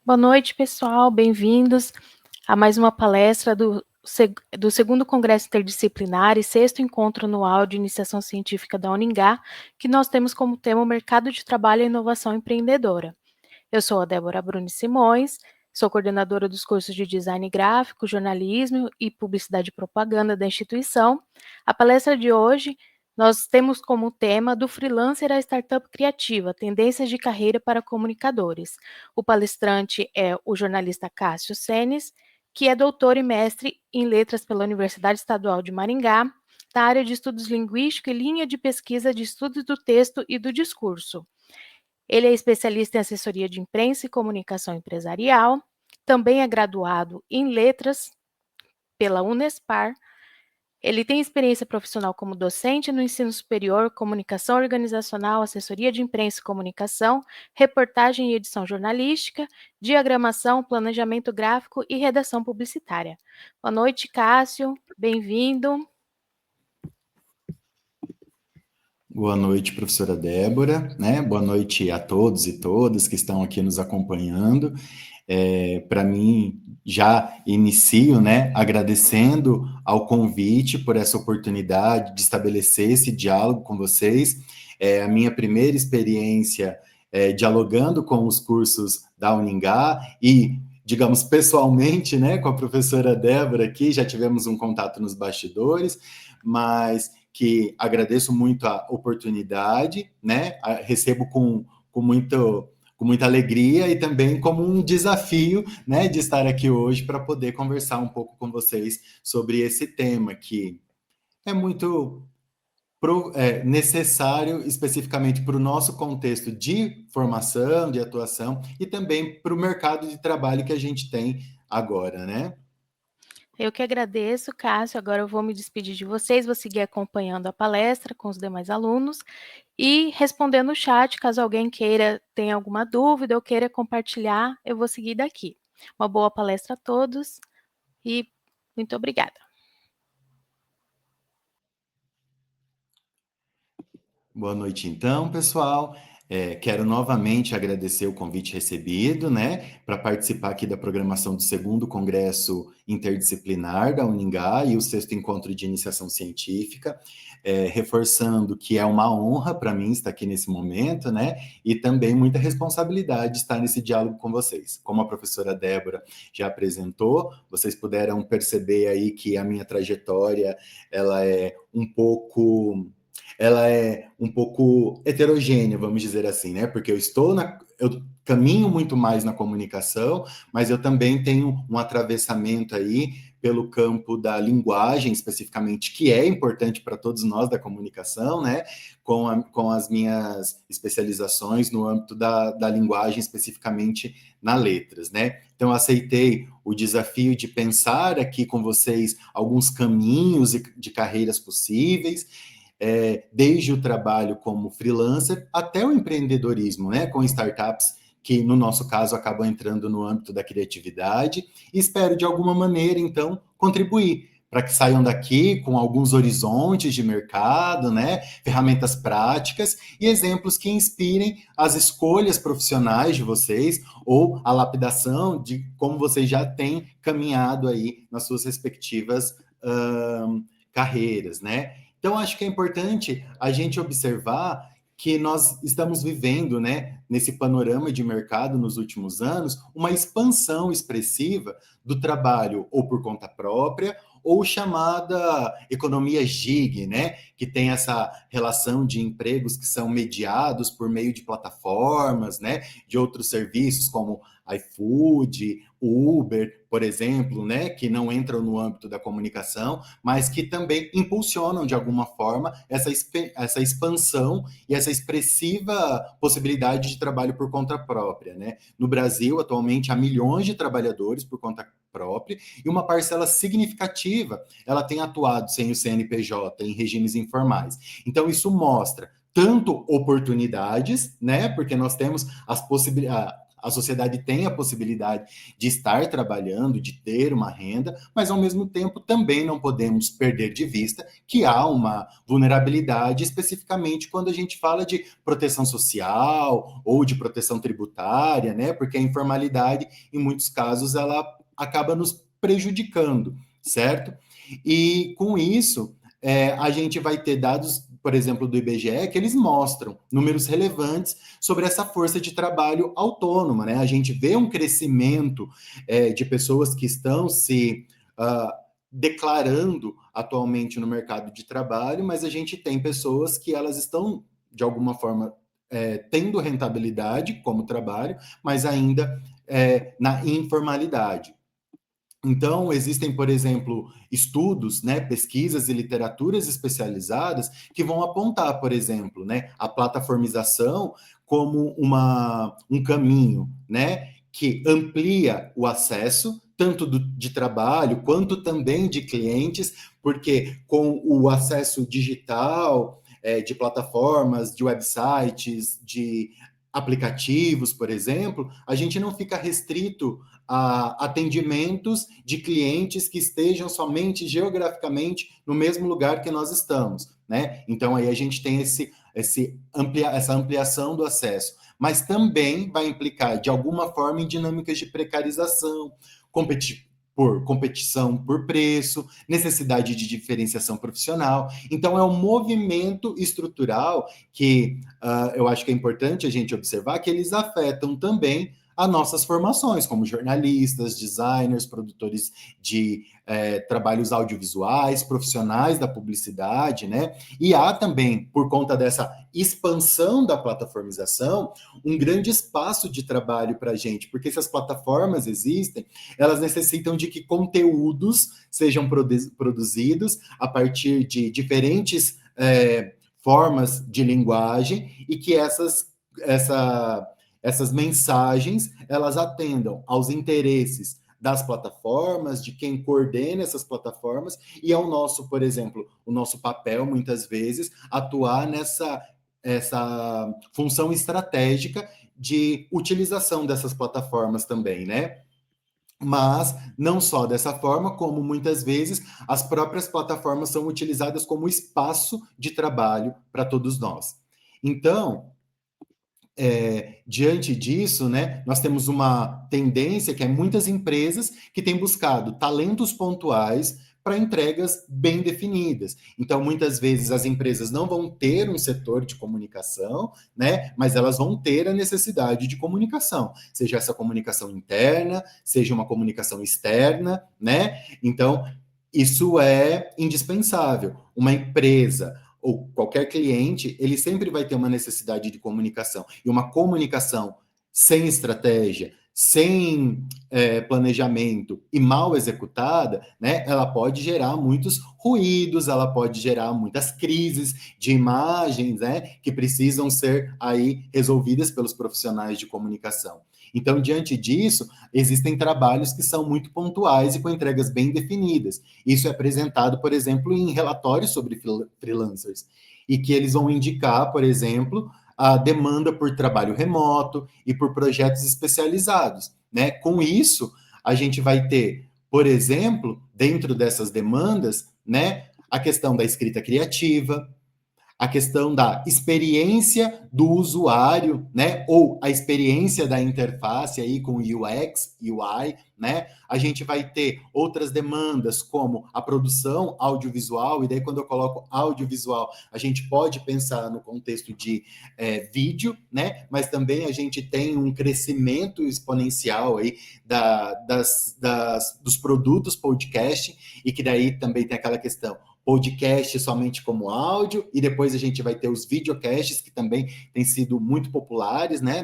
Boa noite, pessoal. Bem-vindos a mais uma palestra do segundo Congresso Interdisciplinar e sexto Encontro Anual de Iniciação Científica da Uningá, que nós temos como tema o Mercado de Trabalho e Inovação Empreendedora. Eu sou a Débora Bruni Simões, sou coordenadora dos cursos de Design Gráfico, Jornalismo e Publicidade e Propaganda da instituição. A palestra de hoje nós temos como tema do freelancer à startup criativa, tendências de carreira para comunicadores. O palestrante é o jornalista Cássio Senes, que é doutor e mestre em letras pela Universidade Estadual de Maringá, da área de estudos linguísticos e linha de pesquisa de estudos do texto e do discurso. Ele é especialista em assessoria de imprensa e comunicação empresarial, também é graduado em letras pela Unespar. Ele tem experiência profissional como docente no ensino superior, comunicação organizacional, assessoria de imprensa e comunicação, reportagem e edição jornalística, diagramação, planejamento gráfico e redação publicitária. Boa noite, Cássio. Bem-vindo. Boa noite, professora Débora, né? Boa noite a todos e todas que estão aqui nos acompanhando. Para mim, já inicio, né, agradecendo ao convite por essa oportunidade de estabelecer esse diálogo com vocês. A minha primeira experiência dialogando com os cursos da Uningá e, digamos, pessoalmente, né, com a professora Débora aqui, já tivemos um contato nos bastidores, mas que agradeço muito a oportunidade, né, recebo com muita alegria e também como um desafio, né, de estar aqui hoje para poder conversar um pouco com vocês sobre esse tema que é muito necessário especificamente para o nosso contexto de formação, de atuação e também para o mercado de trabalho que a gente tem agora, né? Eu que agradeço, Cássio. Agora eu vou me despedir de vocês, vou seguir acompanhando a palestra com os demais alunos e respondendo o chat, caso alguém tenha alguma dúvida ou queira compartilhar, eu vou seguir daqui. Uma boa palestra a todos e muito obrigada. Boa noite, então, pessoal. Quero novamente agradecer o convite recebido, né, para participar aqui da programação do segundo Congresso Interdisciplinar da Uningá e o sexto Encontro de Iniciação Científica, reforçando que é uma honra para mim estar aqui nesse momento, né, e também muita responsabilidade estar nesse diálogo com vocês. Como a professora Débora já apresentou, vocês puderam perceber aí que a minha trajetória, ela é um pouco heterogênea, vamos dizer assim, né? Porque eu caminho muito mais na comunicação, mas eu também tenho um atravessamento aí pelo campo da linguagem, especificamente, que é importante para todos nós da comunicação, né? Com as minhas especializações no âmbito da linguagem, especificamente na letras, né? Então, aceitei o desafio de pensar aqui com vocês alguns caminhos de carreiras possíveis, desde o trabalho como freelancer até o empreendedorismo, né, com startups que, no nosso caso, acabam entrando no âmbito da criatividade, e espero, de alguma maneira, então, contribuir para que saiam daqui com alguns horizontes de mercado, né, ferramentas práticas e exemplos que inspirem as escolhas profissionais de vocês ou a lapidação de como vocês já têm caminhado aí nas suas respectivas carreiras, né? Então, acho que é importante a gente observar que nós estamos vivendo, né, nesse panorama de mercado nos últimos anos, uma expansão expressiva do trabalho ou por conta própria ou chamada economia gig, né, que tem essa relação de empregos que são mediados por meio de plataformas, né, de outros serviços como iFood, Uber, por exemplo, né, que não entram no âmbito da comunicação, mas que também impulsionam de alguma forma essa expansão e essa expressiva possibilidade de trabalho por conta própria, né? No Brasil, atualmente, há milhões de trabalhadores por conta própria e uma parcela significativa ela tem atuado sem o CNPJ em regimes informais. Então, isso mostra tanto oportunidades, né? Porque nós temos a sociedade tem a possibilidade de estar trabalhando, de ter uma renda, mas ao mesmo tempo também não podemos perder de vista que há uma vulnerabilidade, especificamente quando a gente fala de proteção social ou de proteção tributária, né? Porque a informalidade, em muitos casos, ela acaba nos prejudicando, certo? E com isso, a gente vai ter dados, por exemplo, do IBGE, que eles mostram números relevantes sobre essa força de trabalho autônoma, né? A gente vê um crescimento de pessoas que estão se declarando atualmente no mercado de trabalho, mas a gente tem pessoas que elas estão, de alguma forma, tendo rentabilidade como trabalho, mas ainda na informalidade. Então, existem, por exemplo, estudos, né, pesquisas e literaturas especializadas que vão apontar, por exemplo, né, a plataformização como um caminho, né, que amplia o acesso tanto de trabalho quanto também de clientes, porque com o acesso digital, de plataformas, de websites, de aplicativos, por exemplo, a gente não fica restrito a atendimentos de clientes que estejam somente geograficamente no mesmo lugar que nós estamos, né? Então aí a gente tem essa ampliação do acesso, mas também vai implicar de alguma forma em dinâmicas de precarização, por competição por preço, necessidade de diferenciação profissional. Então é um movimento estrutural que eu acho que é importante a gente observar que eles afetam também as nossas formações, como jornalistas, designers, produtores de trabalhos audiovisuais, profissionais da publicidade, né? E há também, por conta dessa expansão da plataformização, um grande espaço de trabalho para a gente, porque se as plataformas existem, elas necessitam de que conteúdos sejam produzidos a partir de diferentes formas de linguagem e que essas mensagens elas atendam aos interesses das plataformas, de quem coordena essas plataformas, e ao nosso, por exemplo, o nosso papel, muitas vezes, atuar essa função estratégica de utilização dessas plataformas também, né? Mas não só dessa forma, como muitas vezes as próprias plataformas são utilizadas como espaço de trabalho para todos nós. Então, diante disso, né, nós temos uma tendência que é muitas empresas que têm buscado talentos pontuais para entregas bem definidas. Então, muitas vezes as empresas não vão ter um setor de comunicação, né, mas elas vão ter a necessidade de comunicação, seja essa comunicação interna, seja uma comunicação externa, né? Então, isso é indispensável. Uma empresa ou qualquer cliente, ele sempre vai ter uma necessidade de comunicação. E uma comunicação sem estratégia, sem planejamento e mal executada, né, ela pode gerar muitos ruídos, ela pode gerar muitas crises de imagens, né, que precisam ser aí resolvidas pelos profissionais de comunicação. Então, diante disso, existem trabalhos que são muito pontuais e com entregas bem definidas. Isso é apresentado, por exemplo, em relatórios sobre freelancers, e que eles vão indicar, por exemplo, a demanda por trabalho remoto e por projetos especializados, né? Com isso, a gente vai ter, por exemplo, dentro dessas demandas, né, a questão da escrita criativa, a questão da experiência do usuário, né, ou a experiência da interface aí com UX, UI, né? A gente vai ter outras demandas como a produção audiovisual, e daí quando eu coloco audiovisual, a gente pode pensar no contexto de vídeo, né? Mas também a gente tem um crescimento exponencial aí dos produtos podcast, e que daí também tem aquela questão podcast somente como áudio, e depois a gente vai ter os videocasts, que também têm sido muito populares, né,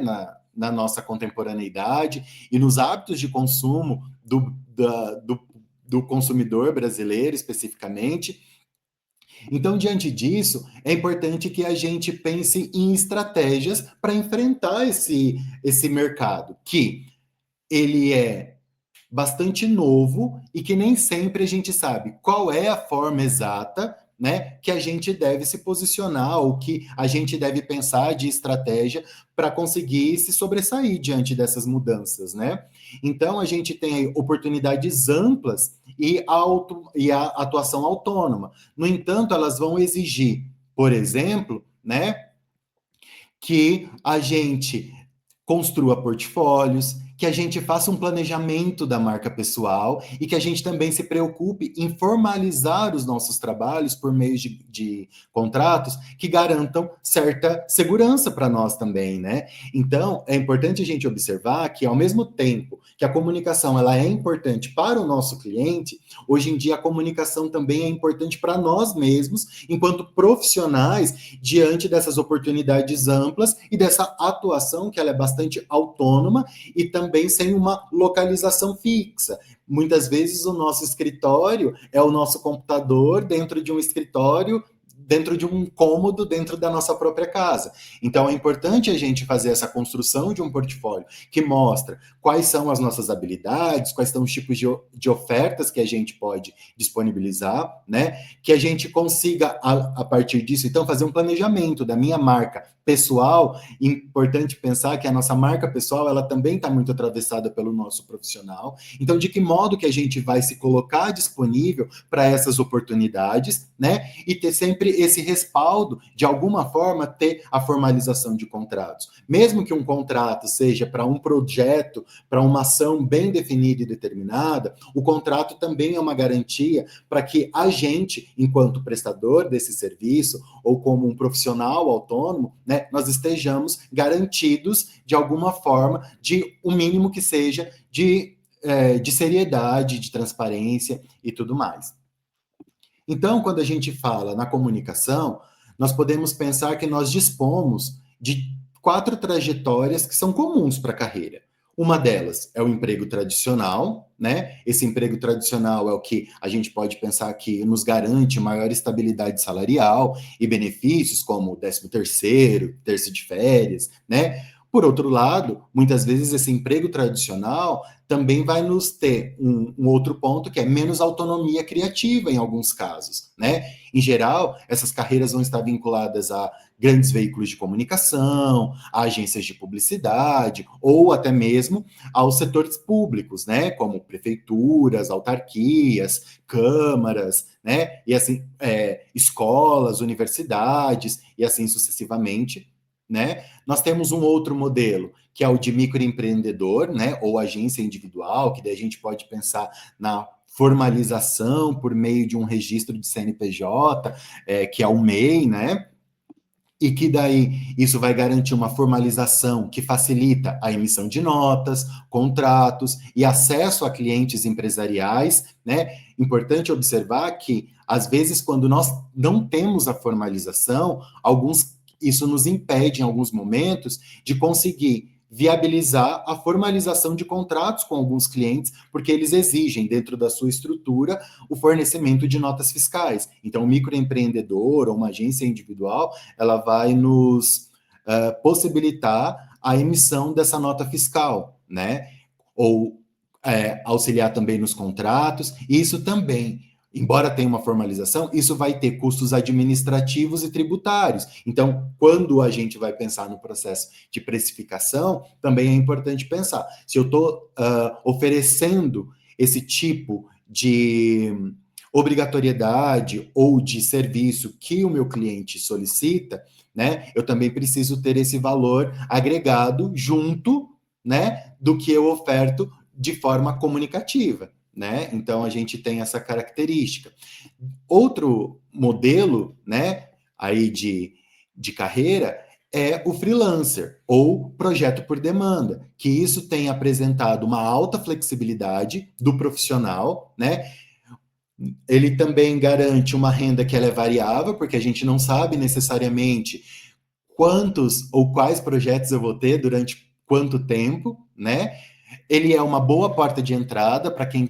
na nossa contemporaneidade e nos hábitos de consumo do consumidor brasileiro, especificamente. Então, diante disso, é importante que a gente pense em estratégias para enfrentar esse mercado, que ele é bastante novo e que nem sempre a gente sabe qual é a forma exata né, que a gente deve se posicionar, ou que a gente deve pensar de estratégia para conseguir se sobressair diante dessas mudanças, né? Então, a gente tem aí oportunidades amplas e a atuação autônoma. No entanto, elas vão exigir, por exemplo, né, que a gente construa portfólios, que a gente faça um planejamento da marca pessoal e que a gente também se preocupe em formalizar os nossos trabalhos por meio de contratos que garantam certa segurança para nós também, né? Então, é importante a gente observar que, ao mesmo tempo que a comunicação ela é importante para o nosso cliente, hoje em dia a comunicação também é importante para nós mesmos, enquanto profissionais, diante dessas oportunidades amplas e dessa atuação que ela é bastante autônoma e também sem uma localização fixa. Muitas vezes o nosso escritório é o nosso computador dentro de um escritório, dentro de um cômodo, dentro da nossa própria casa. Então é importante a gente fazer essa construção de um portfólio que mostra quais são as nossas habilidades, quais são os tipos de ofertas que a gente pode disponibilizar, né? Que a gente consiga, a partir disso, então, fazer um planejamento da minha marca pessoal. Importante pensar que a nossa marca pessoal, ela também está muito atravessada pelo nosso profissional. Então, de que modo que a gente vai se colocar disponível para essas oportunidades, né? E ter sempre esse respaldo, de alguma forma, ter a formalização de contratos. Mesmo que um contrato seja para um projeto, para uma ação bem definida e determinada, o contrato também é uma garantia para que a gente, enquanto prestador desse serviço, ou como um profissional autônomo, né, nós estejamos garantidos, de alguma forma, de o mínimo que seja de seriedade, de transparência e tudo mais. Então, quando a gente fala na comunicação, nós podemos pensar que nós dispomos de 4 trajetórias que são comuns para a carreira. Uma delas é o emprego tradicional, né? Esse emprego tradicional é o que a gente pode pensar que nos garante maior estabilidade salarial e benefícios como 13º, terço de férias, né? Por outro lado, muitas vezes esse emprego tradicional também vai nos ter um outro ponto, que é menos autonomia criativa em alguns casos, né? Em geral, essas carreiras vão estar vinculadas a grandes veículos de comunicação, a agências de publicidade, ou até mesmo aos setores públicos, né? Como prefeituras, autarquias, câmaras, né? E assim, escolas, universidades, e assim sucessivamente, né? Nós temos um outro modelo, que é o de microempreendedor, né, ou agência individual, que daí a gente pode pensar na formalização por meio de um registro de CNPJ, que é o MEI, né, e que daí isso vai garantir uma formalização que facilita a emissão de notas, contratos e acesso a clientes empresariais, né? Importante observar que, às vezes, quando nós não temos a formalização, isso nos impede, em alguns momentos, de conseguir viabilizar a formalização de contratos com alguns clientes, porque eles exigem, dentro da sua estrutura, o fornecimento de notas fiscais. Então, o microempreendedor ou uma agência individual, ela vai nos possibilitar a emissão dessa nota fiscal, né? Ou auxiliar também nos contratos. E isso também, embora tenha uma formalização, isso vai ter custos administrativos e tributários. Então, quando a gente vai pensar no processo de precificação, também é importante pensar. Se eu estou oferecendo esse tipo de obrigatoriedade ou de serviço que o meu cliente solicita, né, eu também preciso ter esse valor agregado junto, né, do que eu oferto de forma comunicativa, né? Então a gente tem essa característica. Outro modelo, né, aí de carreira é o freelancer ou projeto por demanda, que isso tem apresentado uma alta flexibilidade do profissional, né? Ele também garante uma renda que ela é variável, porque a gente não sabe necessariamente quantos ou quais projetos eu vou ter durante quanto tempo, né? Ele é uma boa porta de entrada para quem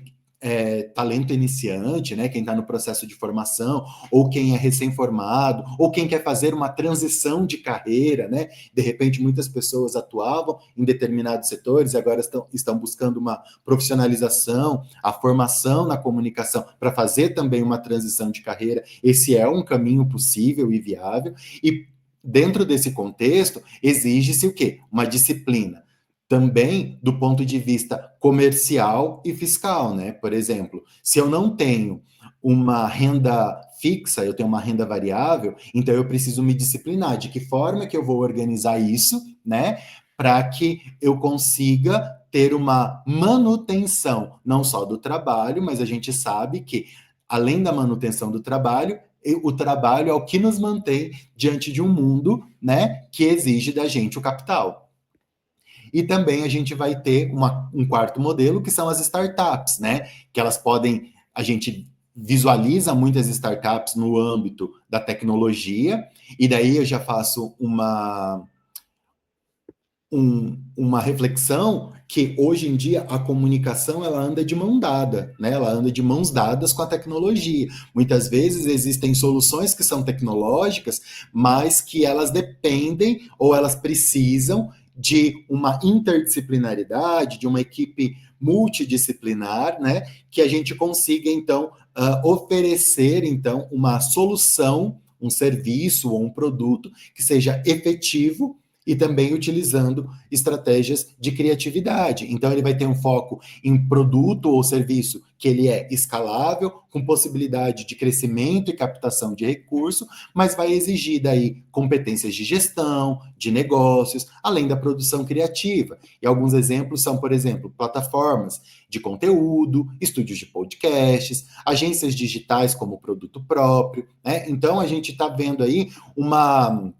talento iniciante, né, quem está no processo de formação, ou quem é recém-formado, ou quem quer fazer uma transição de carreira, né? De repente, muitas pessoas atuavam em determinados setores e agora estão buscando uma profissionalização, a formação na comunicação para fazer também uma transição de carreira. Esse é um caminho possível e viável, e dentro desse contexto, exige-se o quê? Uma disciplina também do ponto de vista comercial e fiscal, né? Por exemplo, se eu não tenho uma renda fixa, eu tenho uma renda variável, então eu preciso me disciplinar. De que forma que eu vou organizar isso, né? Para que eu consiga ter uma manutenção, não só do trabalho, mas a gente sabe que, além da manutenção do trabalho, o trabalho é o que nos mantém diante de um mundo, né, que exige da gente o capital. E também a gente vai ter um quarto modelo, que são as startups, né? Que elas podem, a gente visualiza muitas startups no âmbito da tecnologia, e daí eu já faço uma reflexão que hoje em dia a comunicação ela anda de mão dada, né? Ela anda de mãos dadas com a tecnologia. Muitas vezes existem soluções que são tecnológicas, mas que elas dependem ou elas precisam de uma interdisciplinaridade, de uma equipe multidisciplinar, né? Que a gente consiga então oferecer então uma solução, um serviço ou um produto que seja efetivo e também utilizando estratégias de criatividade. Então, ele vai ter um foco em produto ou serviço que ele é escalável, com possibilidade de crescimento e captação de recurso, mas vai exigir daí competências de gestão, de negócios, além da produção criativa. E alguns exemplos são, por exemplo, plataformas de conteúdo, estúdios de podcasts, agências digitais como produto próprio, né? Então, a gente está vendo aí uma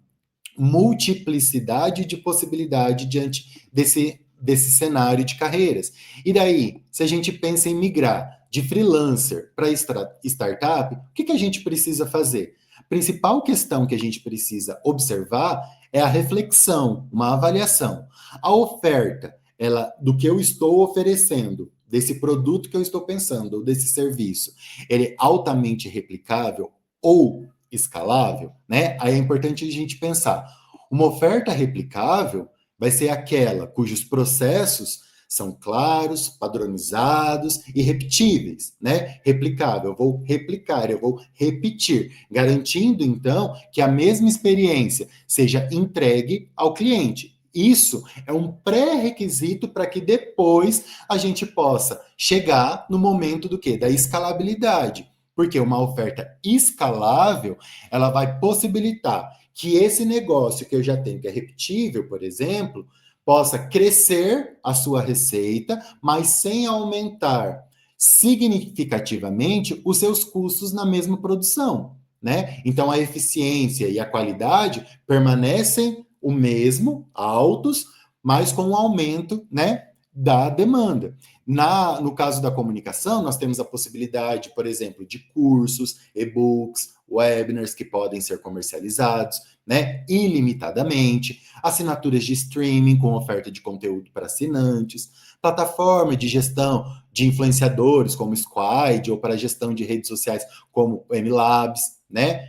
multiplicidade de possibilidade diante desse cenário de carreiras. E daí, se a gente pensa em migrar de freelancer para startup, o que a gente precisa fazer? A principal questão que a gente precisa observar é a reflexão, uma avaliação. A oferta, ela, do que eu estou oferecendo, desse produto que eu estou pensando, ou desse serviço, ele é altamente replicável ou escalável, né? Aí é importante a gente pensar. Uma oferta replicável vai ser aquela cujos processos são claros, padronizados e repetíveis, né? Replicável, eu vou replicar, eu vou repetir, garantindo então que a mesma experiência seja entregue ao cliente. Isso é um pré-requisito para que depois a gente possa chegar no momento do quê? Da escalabilidade. Porque uma oferta escalável, ela vai possibilitar que esse negócio que eu já tenho, que é repetível, por exemplo, possa crescer a sua receita, mas sem aumentar significativamente os seus custos na mesma produção, né? Então a eficiência e a qualidade permanecem o mesmo, altos, mas com o aumento, né, da demanda. No caso da comunicação, nós temos a possibilidade, por exemplo, de cursos, e-books, webinars que podem ser comercializados, né, ilimitadamente, assinaturas de streaming com oferta de conteúdo para assinantes, plataforma de gestão de influenciadores como Squid ou para gestão de redes sociais como o MLabs, né?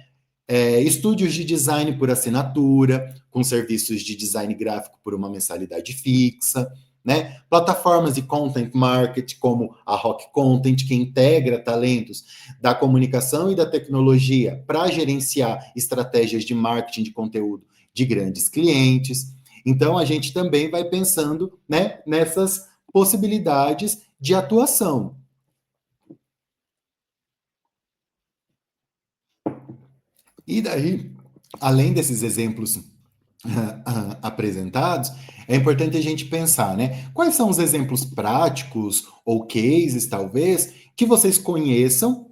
Estúdios de design por assinatura, com serviços de design gráfico por uma mensalidade fixa, né? Plataformas de content marketing como a Rock Content, que integra talentos da comunicação e da tecnologia para gerenciar estratégias de marketing de conteúdo de grandes clientes. Então, a gente também vai pensando, né, nessas possibilidades de atuação. E daí, além desses exemplos apresentados, é importante a gente pensar, né? Quais são os exemplos práticos ou cases, talvez, que vocês conheçam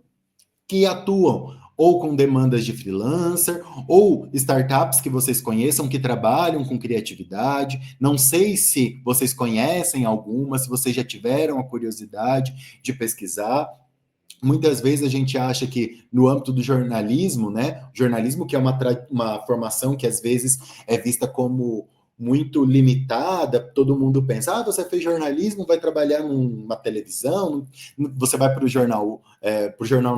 que atuam ou com demandas de freelancer, ou startups que vocês conheçam que trabalham com criatividade. Não sei se vocês conhecem alguma, se vocês já tiveram a curiosidade de pesquisar. Muitas vezes a gente acha que no âmbito do jornalismo, né? Jornalismo que é uma formação que às vezes é vista como muito limitada, todo mundo pensa, você fez jornalismo, vai trabalhar numa televisão, você vai para o Jornal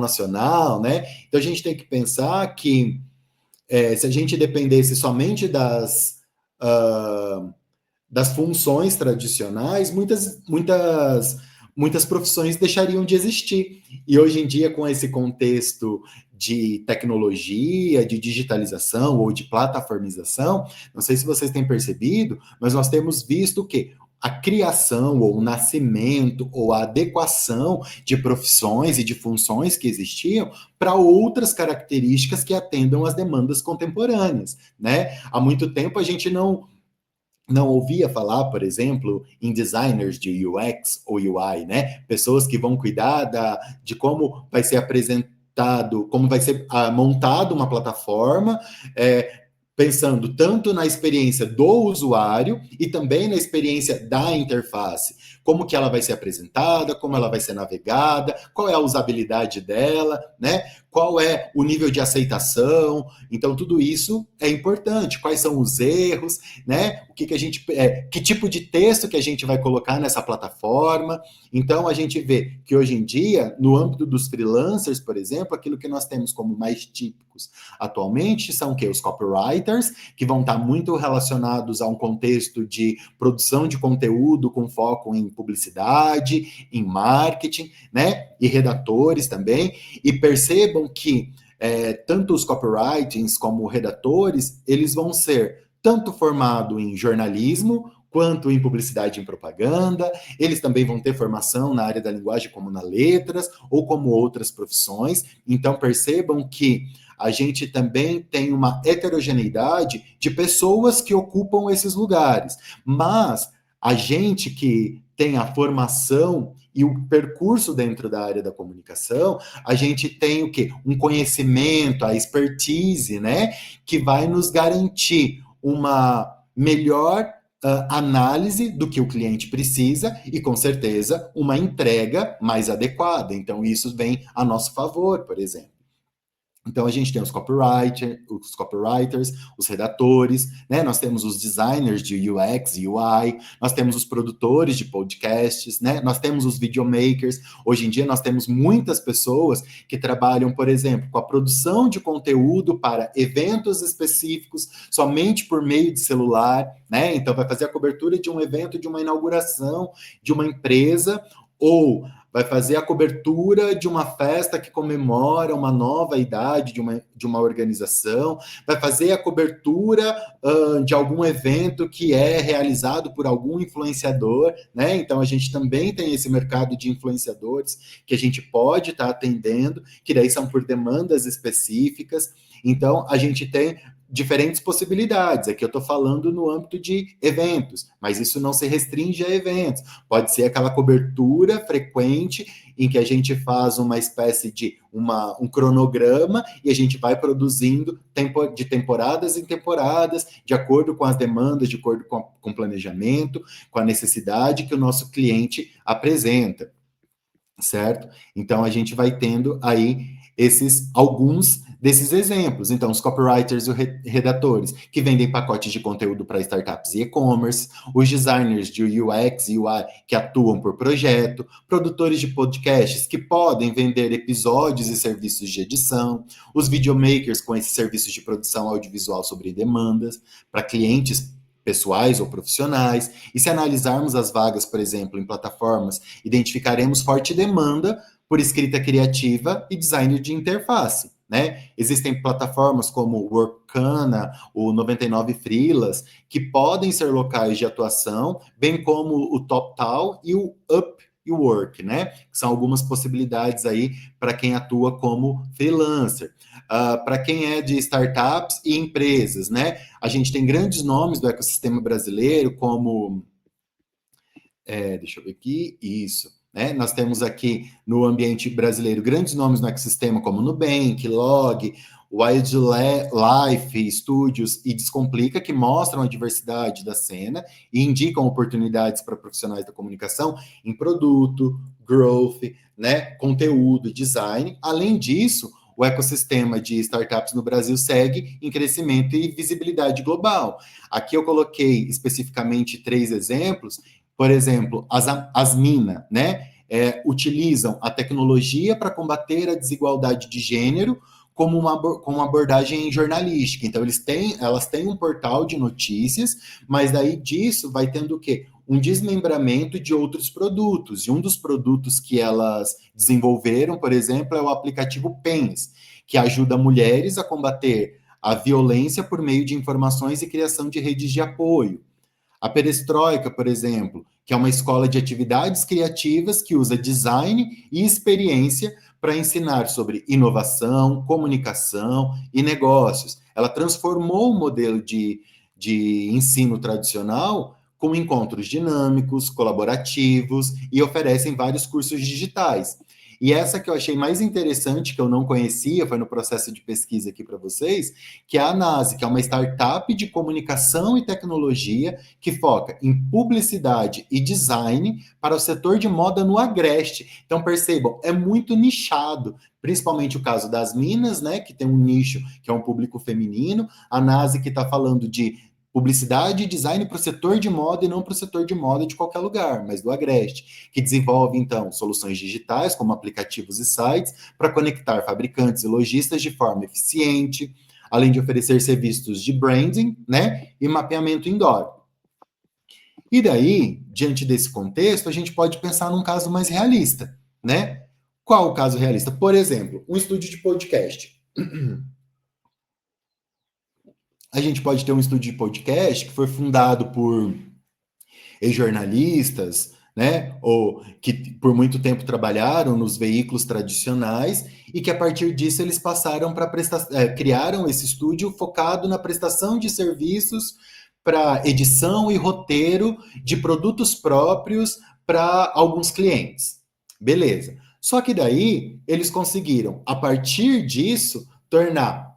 Nacional, né? Então a gente tem que pensar que se a gente dependesse somente das funções tradicionais, muitas profissões deixariam de existir. E hoje em dia, com esse contexto de tecnologia, de digitalização ou de plataformização, não sei se vocês têm percebido, mas nós temos visto que a criação ou o nascimento ou a adequação de profissões e de funções que existiam para outras características que atendam às demandas contemporâneas, né? Há muito tempo a gente não ouvia falar, por exemplo, em designers de UX ou UI, né? Pessoas que vão cuidar de como vai ser apresentado, como vai ser montado uma plataforma, pensando tanto na experiência do usuário e também na experiência da interface. Como que ela vai ser apresentada, como ela vai ser navegada, qual é a usabilidade dela, né? Qual é o nível de aceitação. Então, tudo isso é importante. Quais são os erros, né? O que a gente, que tipo de texto que a gente vai colocar nessa plataforma. Então, a gente vê que hoje em dia, no âmbito dos freelancers, por exemplo, aquilo que nós temos como mais típicos atualmente são os copywriters, que vão estar muito relacionados a um contexto de produção de conteúdo com foco em publicidade, em marketing, né? E redatores também. E percebam que tanto os copywritings como redatores, eles vão ser tanto formados em jornalismo, quanto em publicidade e em propaganda. Eles também vão ter formação na área da linguagem, como na letras, ou como outras profissões. Então, percebam que a gente também tem uma heterogeneidade de pessoas que ocupam esses lugares. Mas a gente que tem a formação e o percurso dentro da área da comunicação, a gente tem o quê? Um conhecimento, a expertise, né? Que vai nos garantir uma melhor análise do que o cliente precisa e, com certeza, uma entrega mais adequada. Então, isso vem a nosso favor, por exemplo. Então, a gente tem os copywriters, os redatores, né? Nós temos os designers de UX e UI, nós temos os produtores de podcasts, né? Nós temos os videomakers. Hoje em dia, nós temos muitas pessoas que trabalham, por exemplo, com a produção de conteúdo para eventos específicos, somente por meio de celular, né? Então, vai fazer a cobertura de um evento, de uma inauguração de uma empresa, ou vai fazer a cobertura de uma festa que comemora uma nova idade de uma organização, vai fazer a cobertura de algum evento que é realizado por algum influenciador, né? Então, a gente também tem esse mercado de influenciadores que a gente pode estar atendendo, que daí são por demandas específicas. Então, a gente tem diferentes possibilidades. Aqui eu estou falando no âmbito de eventos, mas isso não se restringe a eventos. Pode ser aquela cobertura frequente em que a gente faz uma espécie de um cronograma e a gente vai produzindo de temporadas em temporadas, de acordo com as demandas, de acordo com o planejamento, com a necessidade que o nosso cliente apresenta, certo? Então, a gente vai tendo aí alguns desses exemplos. Então, os copywriters e redatores que vendem pacotes de conteúdo para startups e e-commerce, os designers de UX e UI que atuam por projeto, produtores de podcasts que podem vender episódios e serviços de edição, os videomakers com esses serviços de produção audiovisual sobre demandas para clientes pessoais ou profissionais. E se analisarmos as vagas, por exemplo, em plataformas, identificaremos forte demanda por escrita criativa e design de interface, né? Existem plataformas como o Workana, o 99 Freelas, que podem ser locais de atuação, bem como o TopTal e o Upwork, né? Que são algumas possibilidades aí para quem atua como freelancer. Para quem é de startups e empresas, né? A gente tem grandes nomes do ecossistema brasileiro, como... deixa eu ver aqui, isso... Né? Nós temos aqui no ambiente brasileiro grandes nomes no ecossistema como Nubank, Log, Wildlife Studios e Descomplica, que mostram a diversidade da cena e indicam oportunidades para profissionais da comunicação em produto, growth, né? Conteúdo, design. Além disso, o ecossistema de startups no Brasil segue em crescimento e visibilidade global. Aqui eu coloquei especificamente 3 exemplos. Por exemplo, as Mina, né? Utilizam a tecnologia para combater a desigualdade de gênero como uma abordagem jornalística. Então, elas têm um portal de notícias, mas daí disso vai tendo o quê? Um desmembramento de outros produtos. E um dos produtos que elas desenvolveram, por exemplo, é o aplicativo PENS, que ajuda mulheres a combater a violência por meio de informações e criação de redes de apoio. A Perestroika, por exemplo, que é uma escola de atividades criativas que usa design e experiência para ensinar sobre inovação, comunicação e negócios. Ela transformou o modelo de ensino tradicional com encontros dinâmicos, colaborativos e oferecem vários cursos digitais. E essa que eu achei mais interessante, que eu não conhecia, foi no processo de pesquisa aqui para vocês, que é a NASE, que é uma startup de comunicação e tecnologia que foca em publicidade e design para o setor de moda no Agreste. Então, percebam, é muito nichado, principalmente o caso das Minas, né, que tem um nicho que é um público feminino, a NASE que está falando de publicidade e design para o setor de moda e não para o setor de moda de qualquer lugar, mas do Agreste, que desenvolve, então, soluções digitais, como aplicativos e sites, para conectar fabricantes e lojistas de forma eficiente, além de oferecer serviços de branding, né, e mapeamento indoor. E daí, diante desse contexto, a gente pode pensar num caso mais realista, né? Qual o caso realista? Por exemplo, um estúdio de podcast. A gente pode ter um estúdio de podcast que foi fundado por ex-jornalistas, né, ou que por muito tempo trabalharam nos veículos tradicionais e que a partir disso eles passaram para criaram esse estúdio focado na prestação de serviços para edição e roteiro de produtos próprios para alguns clientes. Beleza. Só que daí eles conseguiram, a partir disso, tornar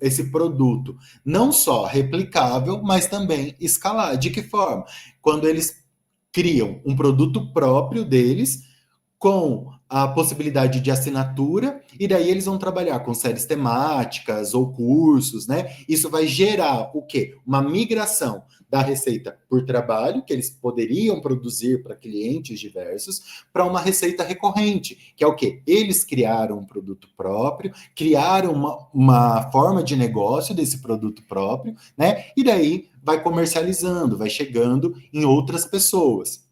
esse produto não só replicável, mas também escalar. De que forma? Quando eles criam um produto próprio deles, com a possibilidade de assinatura, e daí eles vão trabalhar com séries temáticas ou cursos, né? Isso vai gerar o quê? Uma migração da receita por trabalho, que eles poderiam produzir para clientes diversos, para uma receita recorrente, que é o quê? Eles criaram um produto próprio, criaram uma forma de negócio desse produto próprio, né? E daí vai comercializando, vai chegando em outras pessoas.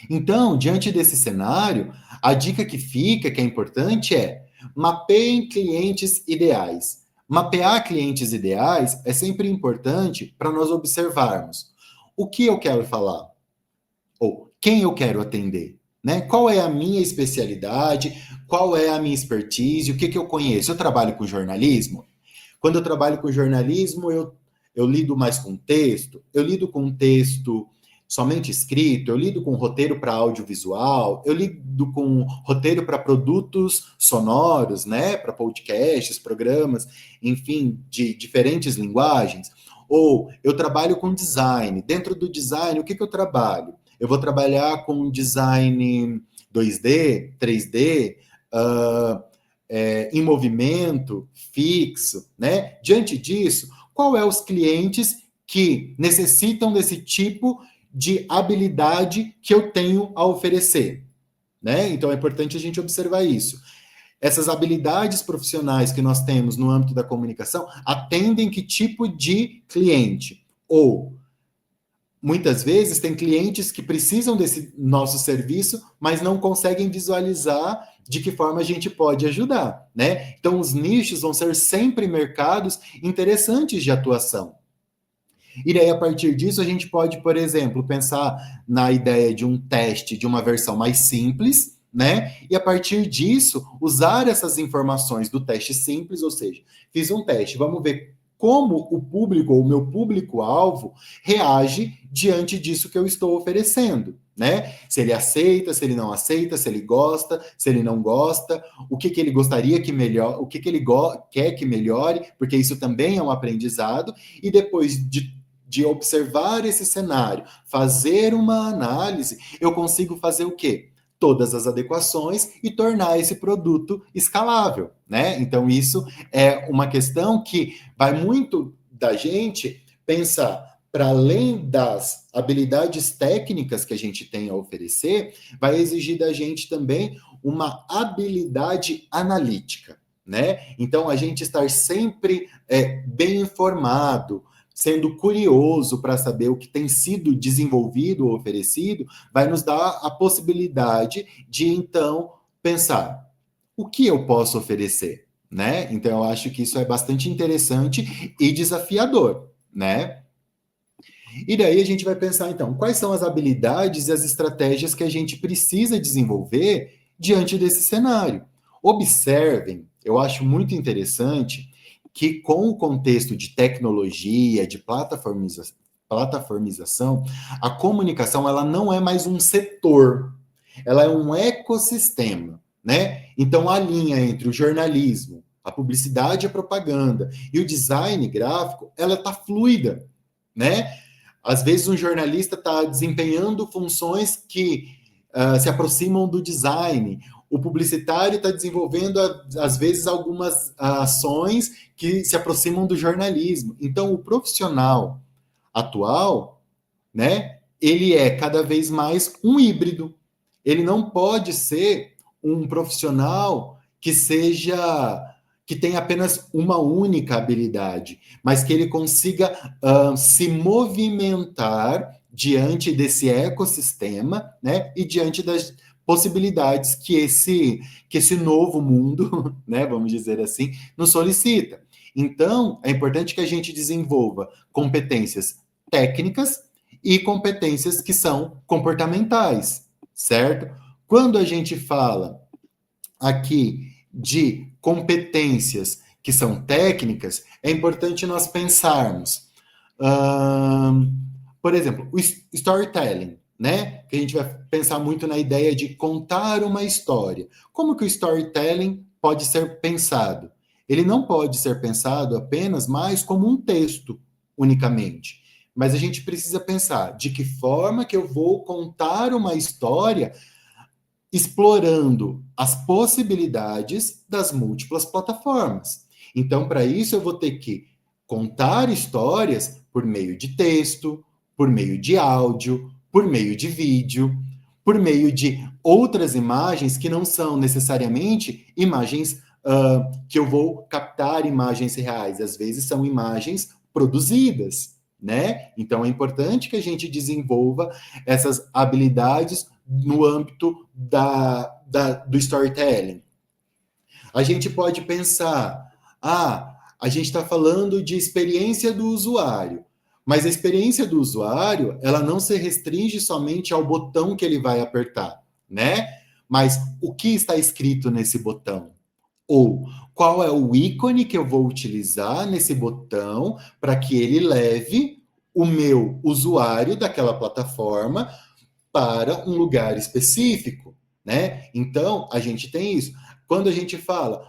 Então, diante desse cenário, a dica que fica, que é importante, é mapeiem clientes ideais. Mapear clientes ideais é sempre importante para nós observarmos o que eu quero falar, ou quem eu quero atender, né? Qual é a minha especialidade, qual é a minha expertise, o que eu conheço. Eu trabalho com jornalismo. Quando eu trabalho com jornalismo, eu lido mais com texto, eu lido com texto somente escrito, eu lido com roteiro para audiovisual, eu lido com roteiro para produtos sonoros, né, para podcasts, programas, enfim, de diferentes linguagens. Ou eu trabalho com design. Dentro do design, o que eu trabalho? Eu vou trabalhar com design 2D, 3D, em movimento, fixo, né? Diante disso, qual é os clientes que necessitam desse tipo de habilidade que eu tenho a oferecer, né? Então é importante a gente observar isso. Essas habilidades profissionais que nós temos no âmbito da comunicação atendem que tipo de cliente? Ou muitas vezes tem clientes que precisam desse nosso serviço, mas não conseguem visualizar de que forma a gente pode ajudar, né? Então os nichos vão ser sempre mercados interessantes de atuação. E daí, a partir disso, a gente pode, por exemplo, pensar na ideia de um teste de uma versão mais simples, né? E a partir disso, usar essas informações do teste simples, ou seja, fiz um teste, vamos ver como o público, ou o meu público-alvo, reage diante disso que eu estou oferecendo, né? Se ele aceita, se ele não aceita, se ele gosta, se ele não gosta, o que ele gostaria que melhore, o que ele quer que melhore, porque isso também é um aprendizado, e depois de observar esse cenário, fazer uma análise, eu consigo fazer o quê? todas as adequações e tornar esse produto escalável, né? Então, isso é uma questão que vai muito da gente pensar para além das habilidades técnicas que a gente tem a oferecer, vai exigir da gente também uma habilidade analítica, né? Então, a gente estar sempre bem informado, sendo curioso para saber o que tem sido desenvolvido ou oferecido, vai nos dar a possibilidade de, então, pensar o que eu posso oferecer, né? Então, eu acho que isso é bastante interessante e desafiador, né? E daí a gente vai pensar, então, quais são as habilidades e as estratégias que a gente precisa desenvolver diante desse cenário. Observem, eu acho muito interessante que com o contexto de tecnologia, de plataformização, a comunicação ela não é mais um setor, ela é um ecossistema, né? Então a linha entre o jornalismo, a publicidade e a propaganda e o design gráfico, ela está fluida, né? Às vezes um jornalista está desempenhando funções que se aproximam do design. O publicitário está desenvolvendo, às vezes, algumas ações que se aproximam do jornalismo. Então, o profissional atual, né, ele é cada vez mais um híbrido. Ele não pode ser um profissional que tenha apenas uma única habilidade, mas que ele consiga se movimentar diante desse ecossistema, né, e diante das possibilidades que esse novo mundo, né, vamos dizer assim, nos solicita. Então, é importante que a gente desenvolva competências técnicas e competências que são comportamentais, certo? Quando a gente fala aqui de competências que são técnicas, é importante nós pensarmos, por exemplo, o storytelling, né? Que a gente vai pensar muito na ideia de contar uma história. Como que o storytelling pode ser pensado? Ele não pode ser pensado apenas mais como um texto unicamente, mas a gente precisa pensar de que forma que eu vou contar uma história explorando as possibilidades das múltiplas plataformas. Então, para isso, eu vou ter que contar histórias por meio de texto, por meio de áudio, por meio de vídeo, por meio de outras imagens que não são necessariamente imagens que eu vou captar imagens reais, às vezes são imagens produzidas, né? Então é importante que a gente desenvolva essas habilidades no âmbito do storytelling. A gente pode pensar, a gente está falando de experiência do usuário, mas a experiência do usuário, ela não se restringe somente ao botão que ele vai apertar, né? Mas o que está escrito nesse botão? Ou qual é o ícone que eu vou utilizar nesse botão para que ele leve o meu usuário daquela plataforma para um lugar específico, né? Então, a gente tem isso. Quando a gente fala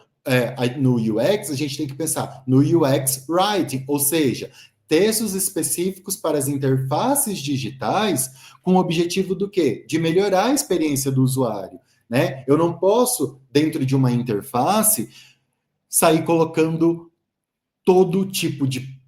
no UX, a gente tem que pensar no UX Writing, ou seja, textos específicos para as interfaces digitais com o objetivo do quê? De melhorar a experiência do usuário, né? Eu não posso, dentro de uma interface, sair colocando todo tipo de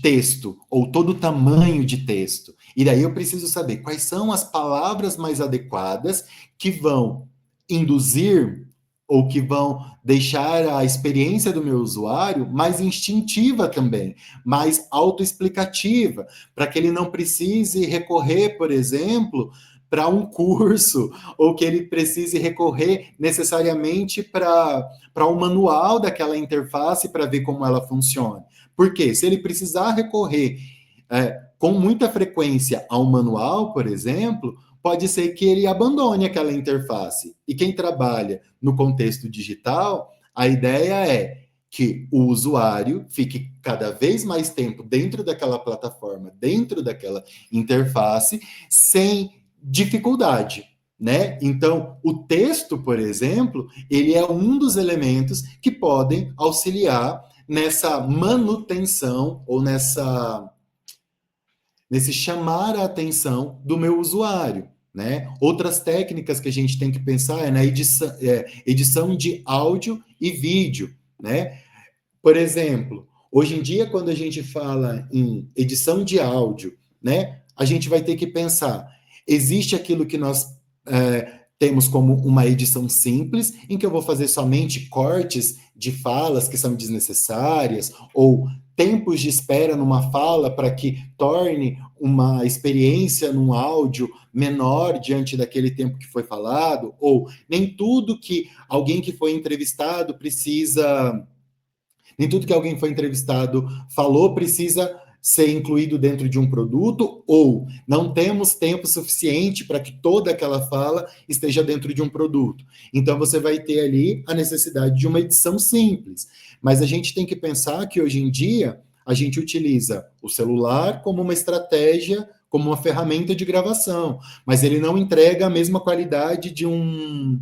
texto ou todo tamanho de texto. E daí eu preciso saber quais são as palavras mais adequadas que vão induzir ou que vão deixar a experiência do meu usuário mais instintiva também, mais autoexplicativa, para que ele não precise recorrer, por exemplo, para um curso, ou que ele precise recorrer necessariamente para um manual daquela interface para ver como ela funciona. Porque se ele precisar recorrer com muita frequência ao manual, por exemplo, pode ser que ele abandone aquela interface. E quem trabalha no contexto digital, a ideia é que o usuário fique cada vez mais tempo dentro daquela plataforma, dentro daquela interface, sem dificuldade, né? Então, o texto, por exemplo, ele é um dos elementos que podem auxiliar nessa manutenção ou nesse chamar a atenção do meu usuário, né? Outras técnicas que a gente tem que pensar é na edição de áudio e vídeo, né? Por exemplo, hoje em dia, quando a gente fala em edição de áudio, né, a gente vai ter que pensar, existe aquilo que nós temos como uma edição simples, em que eu vou fazer somente cortes de falas que são desnecessárias, ou tempos de espera numa fala para que torne uma experiência num áudio menor diante daquele tempo que foi falado, ou nem tudo que alguém que foi entrevistado precisa... Nem tudo que alguém foi entrevistado falou precisa ser incluído dentro de um produto, ou não temos tempo suficiente para que toda aquela fala esteja dentro de um produto. Então, você vai ter ali a necessidade de uma edição simples. Mas a gente tem que pensar que, hoje em dia, a gente utiliza o celular como uma estratégia, como uma ferramenta de gravação, mas ele não entrega a mesma qualidade de um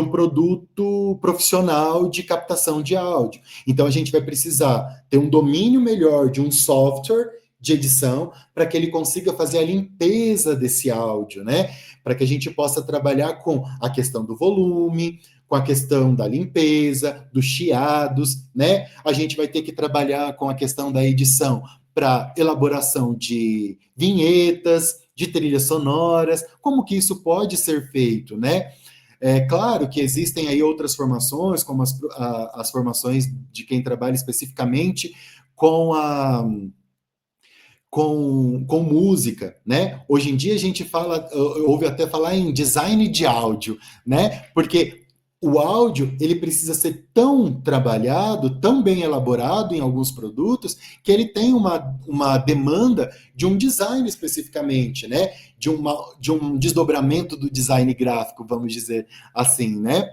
produto profissional de captação de áudio. Então, a gente vai precisar ter um domínio melhor de um software de edição para que ele consiga fazer a limpeza desse áudio, né? Para que a gente possa trabalhar com a questão do volume, com a questão da limpeza, dos chiados, né? A gente vai ter que trabalhar com a questão da edição para elaboração de vinhetas, de trilhas sonoras, como que isso pode ser feito, né? É claro que existem aí outras formações, como as formações de quem trabalha especificamente com com música, né? Hoje em dia a gente fala, ouve até falar em design de áudio, né? Porque o áudio, ele precisa ser tão trabalhado, tão bem elaborado em alguns produtos, que ele tem uma demanda de um design especificamente, né? De um desdobramento do design gráfico, vamos dizer assim, né?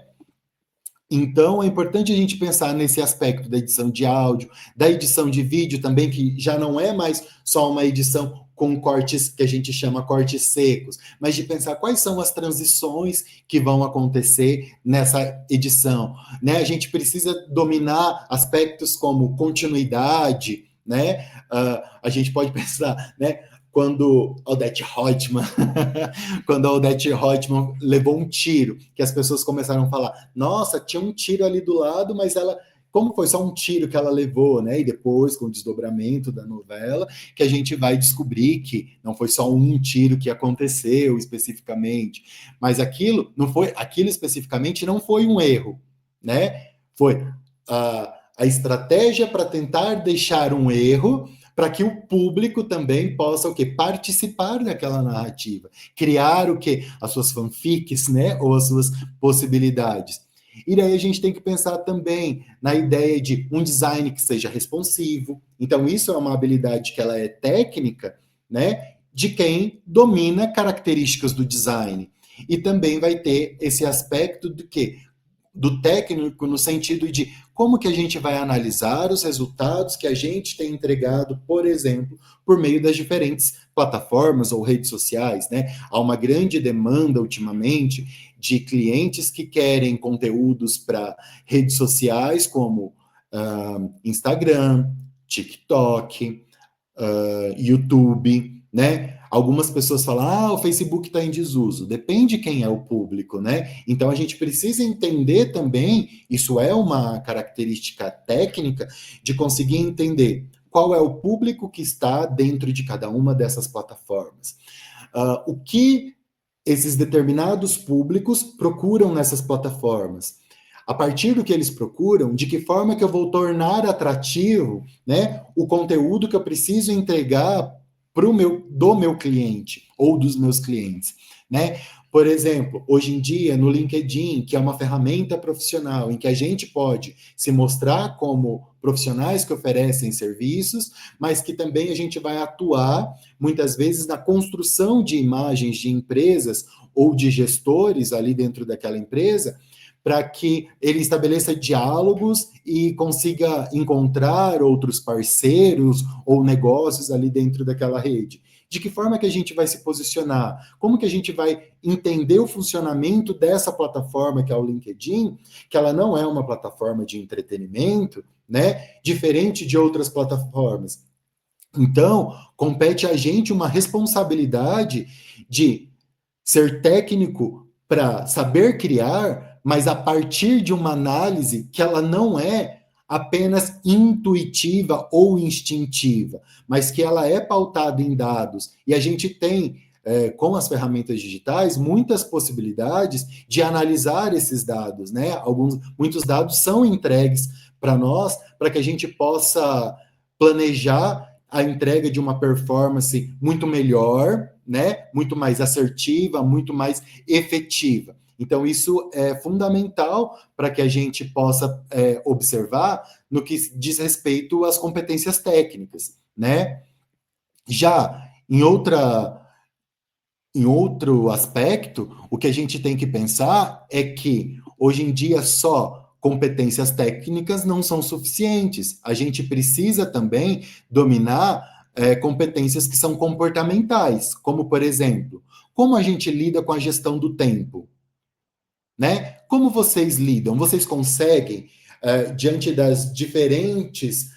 Então, é importante a gente pensar nesse aspecto da edição de áudio, da edição de vídeo também, que já não é mais só uma edição com cortes que a gente chama cortes secos, mas de pensar quais são as transições que vão acontecer nessa edição, né? A gente precisa dominar aspectos como continuidade, né? A gente pode pensar, né? Quando Odete Roitman, quando a Odete Roitman levou um tiro, que as pessoas começaram a falar, nossa, tinha um tiro ali do lado, mas ela, como foi só um tiro que ela levou, né? E depois, com o desdobramento da novela, que a gente vai descobrir que não foi só um tiro que aconteceu especificamente, mas aquilo especificamente não foi um erro, né? Foi a estratégia para tentar deixar um erro para que o público também possa o quê? Participar daquela narrativa, criar o quê? As suas fanfics, né? Ou as suas possibilidades. E daí a gente tem que pensar também na ideia de um design que seja responsivo. Então, isso é uma habilidade que ela é técnica, né? De quem domina características do design. E também vai ter esse aspecto do quê? Do técnico no sentido de como que a gente vai analisar os resultados que a gente tem entregado, por exemplo, por meio das diferentes plataformas ou redes sociais, né? Há uma grande demanda ultimamente de clientes que querem conteúdos para redes sociais como Instagram, TikTok, YouTube, né? Algumas pessoas falam, o Facebook está em desuso. Depende de quem é o público, né? Então a gente precisa entender também, isso é uma característica técnica, de conseguir entender qual é o público que está dentro de cada uma dessas plataformas. O que esses determinados públicos procuram nessas plataformas? A partir do que eles procuram, de que forma que eu vou tornar atrativo, né, o conteúdo que eu preciso entregar do meu cliente ou dos meus clientes, né? Por exemplo, hoje em dia no LinkedIn, que é uma ferramenta profissional em que a gente pode se mostrar como profissionais que oferecem serviços, mas que também a gente vai atuar muitas vezes na construção de imagens de empresas ou de gestores ali dentro daquela empresa, para que ele estabeleça diálogos e consiga encontrar outros parceiros ou negócios ali dentro daquela rede. De que forma que a gente vai se posicionar? Como que a gente vai entender o funcionamento dessa plataforma que é o LinkedIn, que ela não é uma plataforma de entretenimento, né? Diferente de outras plataformas. Então, compete a gente uma responsabilidade de ser técnico para saber criar, mas a partir de uma análise que ela não é apenas intuitiva ou instintiva, mas que ela é pautada em dados. E a gente tem, com as ferramentas digitais, muitas possibilidades de analisar esses dados, né? Muitos dados são entregues para nós, para que a gente possa planejar a entrega de uma performance muito melhor, né? Muito mais assertiva, muito mais efetiva. Então, isso é fundamental para que a gente possa observar no que diz respeito às competências técnicas, né? Já em outro aspecto, o que a gente tem que pensar é que, hoje em dia, só competências técnicas não são suficientes. A gente precisa também dominar competências que são comportamentais, como, por exemplo, como a gente lida com a gestão do tempo, né? Como vocês lidam? Vocês conseguem, diante das diferentes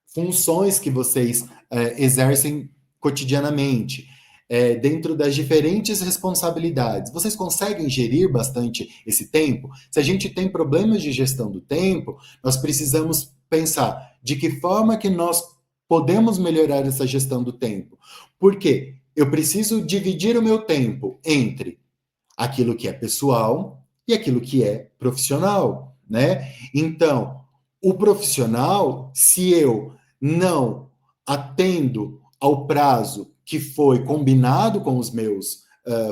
funções que vocês exercem cotidianamente, dentro das diferentes responsabilidades, vocês conseguem gerir bastante esse tempo? Se a gente tem problemas de gestão do tempo, nós precisamos pensar de que forma que nós podemos melhorar essa gestão do tempo. Por quê? Eu preciso dividir o meu tempo entre aquilo que é pessoal e aquilo que é profissional, né? Então, o profissional, se eu não atendo ao prazo que foi combinado com os meus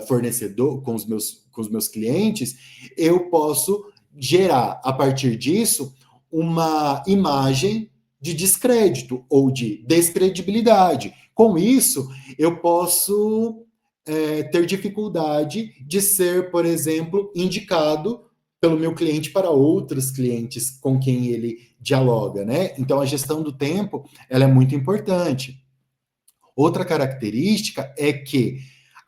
fornecedores, com os meus clientes, eu posso gerar, a partir disso, uma imagem de descrédito ou de descredibilidade. Com isso, eu posso ter dificuldade de ser, por exemplo, indicado pelo meu cliente para outros clientes com quem ele dialoga, né? Então, a gestão do tempo, ela é muito importante. Outra característica é que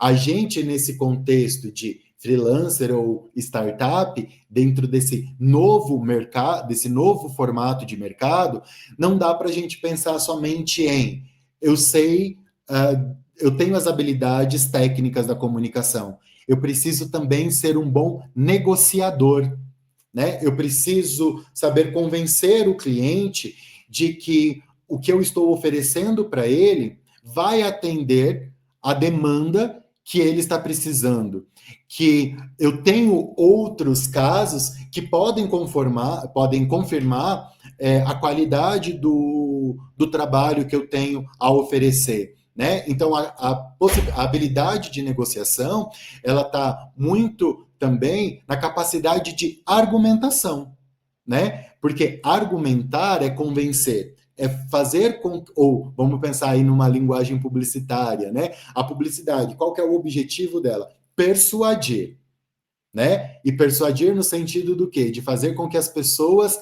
a gente, nesse contexto de freelancer ou startup, dentro desse novo mercado, desse novo formato de mercado, não dá para a gente pensar somente em eu sei, eu tenho as habilidades técnicas da comunicação. Eu preciso também ser um bom negociador, né? Eu preciso saber convencer o cliente de que o que eu estou oferecendo para ele vai atender a demanda que ele está precisando. Que eu tenho outros casos que podem confirmar a qualidade do trabalho que eu tenho a oferecer. Né? Então, a habilidade de negociação, ela está muito também na capacidade de argumentação, né? Porque argumentar é convencer, é fazer com, ou vamos pensar aí numa linguagem publicitária, né? A publicidade, qual que é o objetivo dela? Persuadir, né? E persuadir no sentido do quê? De fazer com que as pessoas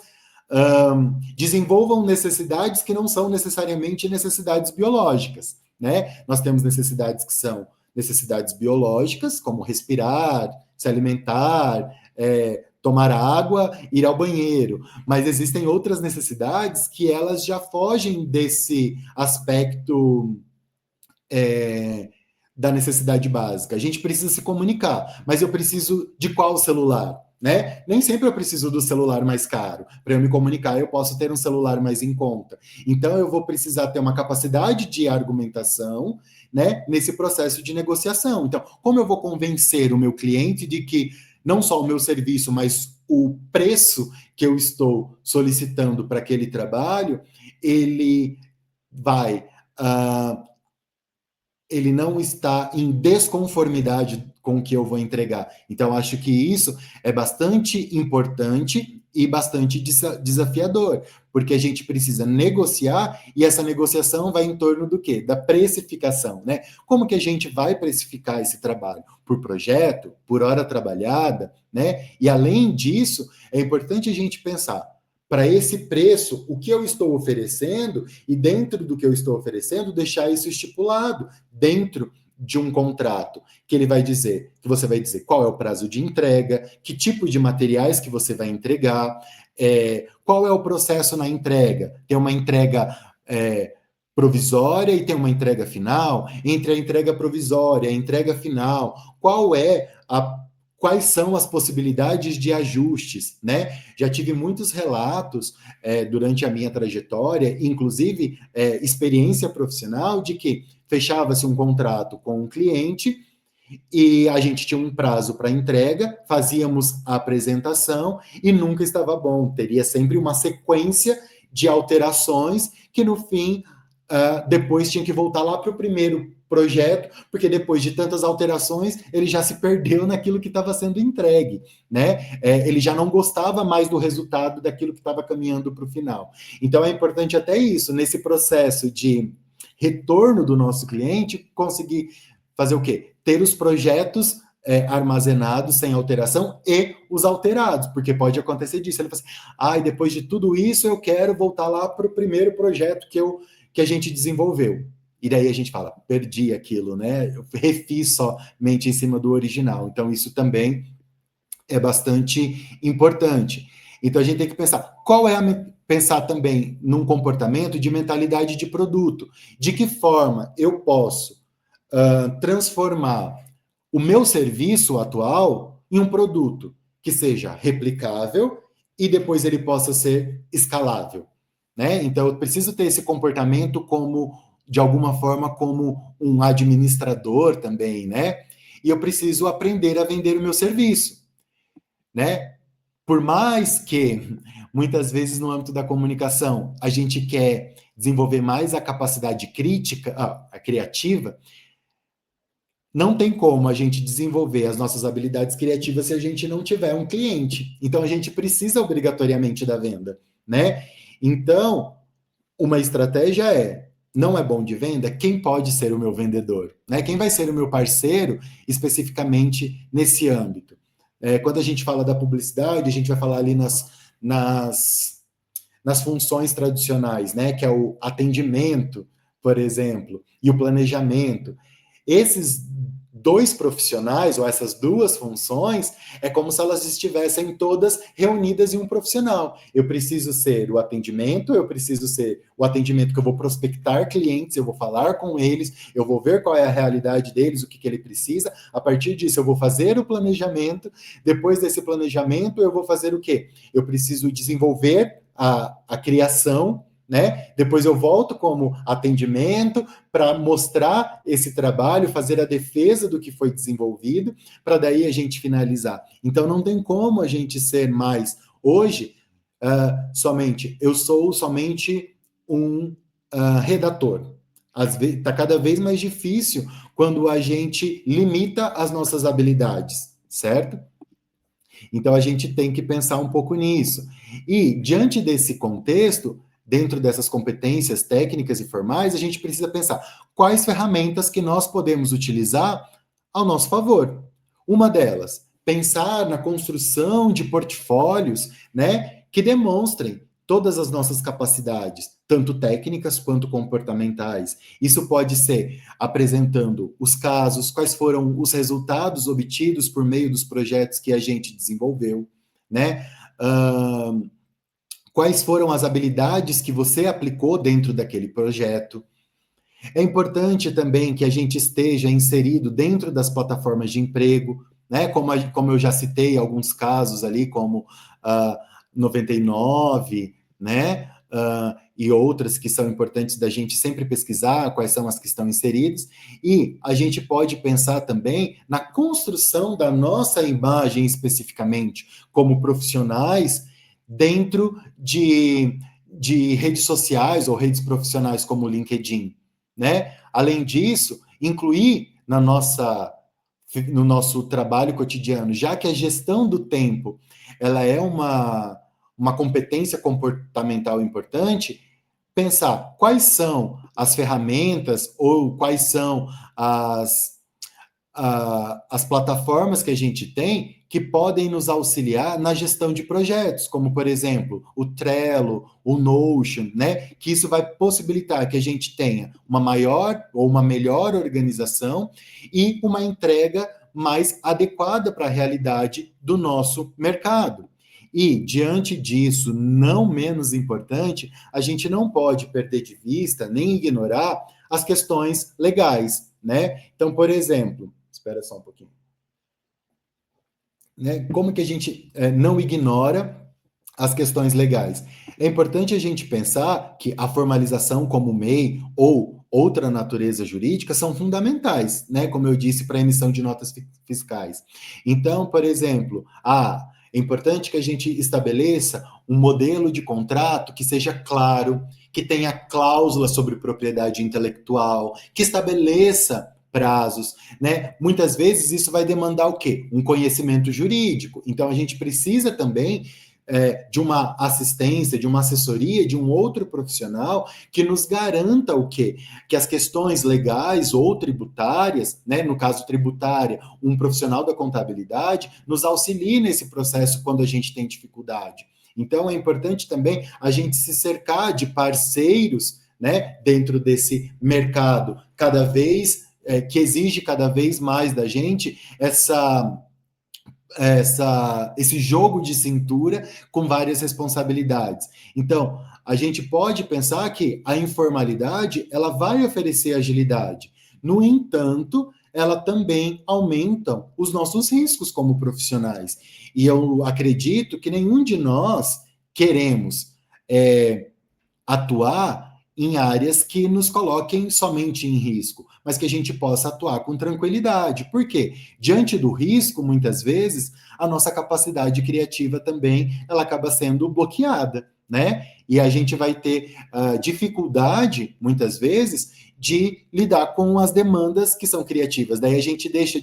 desenvolvam necessidades que não são necessariamente necessidades biológicas, né? Nós temos necessidades que são necessidades biológicas, como respirar, se alimentar, tomar água, ir ao banheiro. Mas existem outras necessidades que elas já fogem desse aspecto da necessidade básica. A gente precisa se comunicar, mas eu preciso de qual celular? Né? Nem sempre eu preciso do celular mais caro. Para eu me comunicar, eu posso ter um celular mais em conta. Então, eu vou precisar ter uma capacidade de argumentação, né, nesse processo de negociação. Então, como eu vou convencer o meu cliente de que não só o meu serviço, mas o preço que eu estou solicitando para aquele trabalho, ele vai... ele não está em desconformidade com o que eu vou entregar. Então, acho que isso é bastante importante e bastante desafiador, porque a gente precisa negociar e essa negociação vai em torno do quê? Da precificação, né? Como que a gente vai precificar esse trabalho? Por projeto, por hora trabalhada, né? E além disso, é importante a gente pensar para esse preço, o que eu estou oferecendo e dentro do que eu estou oferecendo, deixar isso estipulado dentro de um contrato, que ele vai dizer, que você vai dizer qual é o prazo de entrega, que tipo de materiais que você vai entregar, qual é o processo na entrega. Tem uma entrega provisória e tem uma entrega final, entre a entrega provisória e a entrega final, quais são as possibilidades de ajustes, né? Já tive muitos relatos durante a minha trajetória, inclusive experiência profissional, de que fechava-se um contrato com um cliente e a gente tinha um prazo para entrega, fazíamos a apresentação e nunca estava bom. Teria sempre uma sequência de alterações que, no fim, depois tinha que voltar lá para o primeiro projeto, porque depois de tantas alterações, ele já se perdeu naquilo que estava sendo entregue, né? Ele já não gostava mais do resultado daquilo que estava caminhando para o final. Então, é importante até isso, nesse processo de retorno do nosso cliente, conseguir fazer o quê? Ter os projetos armazenados sem alteração e os alterados, porque pode acontecer disso. Ele fala assim, depois de tudo isso, eu quero voltar lá para o primeiro projeto que a gente desenvolveu. E daí a gente fala, perdi aquilo, né? Eu refiz somente em cima do original. Então, isso também é bastante importante. Então, a gente tem que pensar, pensar também num comportamento de mentalidade de produto. De que forma eu posso transformar o meu serviço atual em um produto que seja replicável e depois ele possa ser escalável, né? Então, eu preciso ter esse comportamento como, de alguma forma, como um administrador também, né? E eu preciso aprender a vender o meu serviço, né? Por mais que, muitas vezes, no âmbito da comunicação, a gente quer desenvolver mais a capacidade crítica, a criativa, não tem como a gente desenvolver as nossas habilidades criativas se a gente não tiver um cliente. Então, a gente precisa obrigatoriamente da venda, né? Então, uma estratégia não é bom de venda? Quem pode ser o meu vendedor? Né? Quem vai ser o meu parceiro especificamente nesse âmbito? Quando a gente fala da publicidade, a gente vai falar ali nas funções tradicionais, né? Que é o atendimento, por exemplo, e o planejamento. Esses dois profissionais, ou essas duas funções, é como se elas estivessem todas reunidas em um profissional. Eu preciso ser o atendimento, eu preciso ser o atendimento que eu vou prospectar clientes, eu vou falar com eles, eu vou ver qual é a realidade deles, o que ele precisa. A partir disso, eu vou fazer o planejamento. Depois desse planejamento, eu vou fazer o quê? Eu preciso desenvolver a criação, né? Depois eu volto como atendimento para mostrar esse trabalho, fazer a defesa do que foi desenvolvido, para daí a gente finalizar. Então não tem como a gente ser mais hoje eu sou somente um redator. Está cada vez mais difícil quando a gente limita as nossas habilidades, certo? Então a gente tem que pensar um pouco nisso. E diante desse contexto, dentro dessas competências técnicas e formais, a gente precisa pensar quais ferramentas que nós podemos utilizar ao nosso favor. Uma delas, pensar na construção de portfólios, né, que demonstrem todas as nossas capacidades, tanto técnicas quanto comportamentais. Isso pode ser apresentando os casos, quais foram os resultados obtidos por meio dos projetos que a gente desenvolveu, né? Quais foram as habilidades que você aplicou dentro daquele projeto. É importante também que a gente esteja inserido dentro das plataformas de emprego, né? Como eu já citei alguns casos ali, como 99, né? E outras que são importantes da gente sempre pesquisar quais são as que estão inseridas. E a gente pode pensar também na construção da nossa imagem especificamente, como profissionais, dentro de redes sociais ou redes profissionais como o LinkedIn, né? Além disso, incluir no nosso trabalho cotidiano, já que a gestão do tempo ela é uma competência comportamental importante, pensar quais são as ferramentas ou quais são as plataformas que a gente tem que podem nos auxiliar na gestão de projetos, como, por exemplo, o Trello, o Notion, né? Que isso vai possibilitar que a gente tenha uma maior ou uma melhor organização e uma entrega mais adequada para a realidade do nosso mercado. E, diante disso, não menos importante, a gente não pode perder de vista, nem ignorar as questões legais, né? Então, por exemplo, espera só um pouquinho. Né? Como que a gente não ignora as questões legais? É importante a gente pensar que a formalização como MEI ou outra natureza jurídica são fundamentais, né? Como eu disse, para a emissão de notas fiscais. Então, por exemplo, é importante que a gente estabeleça um modelo de contrato que seja claro, que tenha cláusula sobre propriedade intelectual, que estabeleça prazos, né? Muitas vezes isso vai demandar o quê? Um conhecimento jurídico. Então a gente precisa também de uma assistência, de uma assessoria, de um outro profissional que nos garanta o quê? Que as questões legais ou tributárias, né, no caso tributária, um profissional da contabilidade, nos auxilie nesse processo quando a gente tem dificuldade. Então é importante também a gente se cercar de parceiros, né, dentro desse mercado cada vez que exige cada vez mais da gente esse jogo de cintura com várias responsabilidades. Então, a gente pode pensar que a informalidade ela vai oferecer agilidade. No entanto, ela também aumenta os nossos riscos como profissionais. E eu acredito que nenhum de nós queremos atuar em áreas que nos coloquem somente em risco, mas que a gente possa atuar com tranquilidade. Por quê? Diante do risco, muitas vezes, a nossa capacidade criativa também ela acaba sendo bloqueada, né? E a gente vai ter dificuldade, muitas vezes, de lidar com as demandas que são criativas. Daí a gente deixa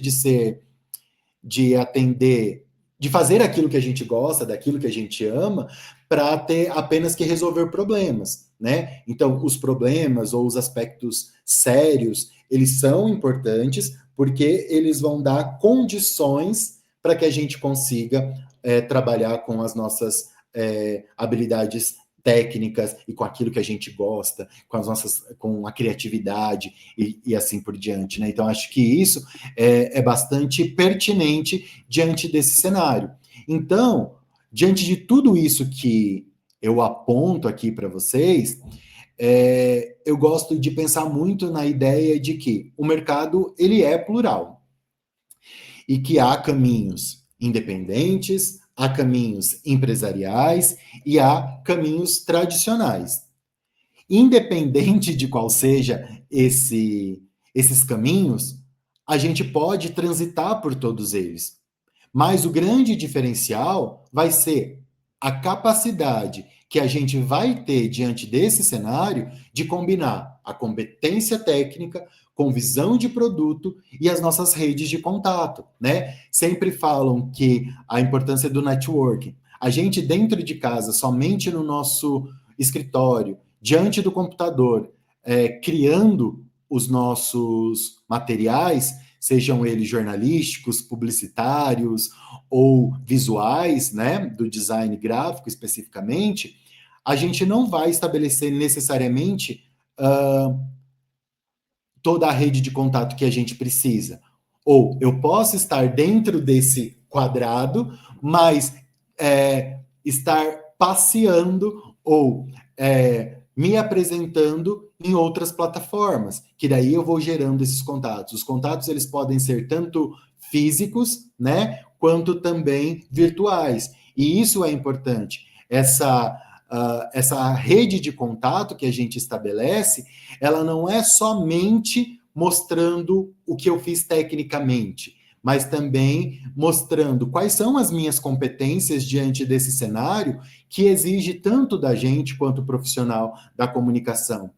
de atender, de fazer aquilo que a gente gosta, daquilo que a gente ama, para ter apenas que resolver problemas, né? Então, os problemas ou os aspectos sérios, eles são importantes porque eles vão dar condições para que a gente consiga trabalhar com as nossas habilidades técnicas e com aquilo que a gente gosta, com a criatividade e assim por diante, né? Então acho que isso é bastante pertinente diante desse cenário. Então, diante de tudo isso que eu aponto aqui para vocês, eu gosto de pensar muito na ideia de que o mercado ele é plural e que há caminhos independentes, há caminhos empresariais e há caminhos tradicionais. Independente de qual seja esses caminhos, a gente pode transitar por todos eles. Mas o grande diferencial vai ser a capacidade que a gente vai ter diante desse cenário de combinar a competência técnica com visão de produto e as nossas redes de contato, né? Sempre falam que a importância do networking. A gente dentro de casa, somente no nosso escritório, diante do computador, criando os nossos materiais, sejam eles jornalísticos, publicitários ou visuais, né, do design gráfico especificamente, a gente não vai estabelecer necessariamente toda a rede de contato que a gente precisa. Ou eu posso estar dentro desse quadrado, mas estar passeando ou me apresentando em outras plataformas, que daí eu vou gerando esses contatos. Os contatos eles podem ser tanto físicos, né, quanto também virtuais. E isso é importante. Essa rede de contato que a gente estabelece, ela não é somente mostrando o que eu fiz tecnicamente, mas também mostrando quais são as minhas competências diante desse cenário que exige tanto da gente quanto profissional da comunicação.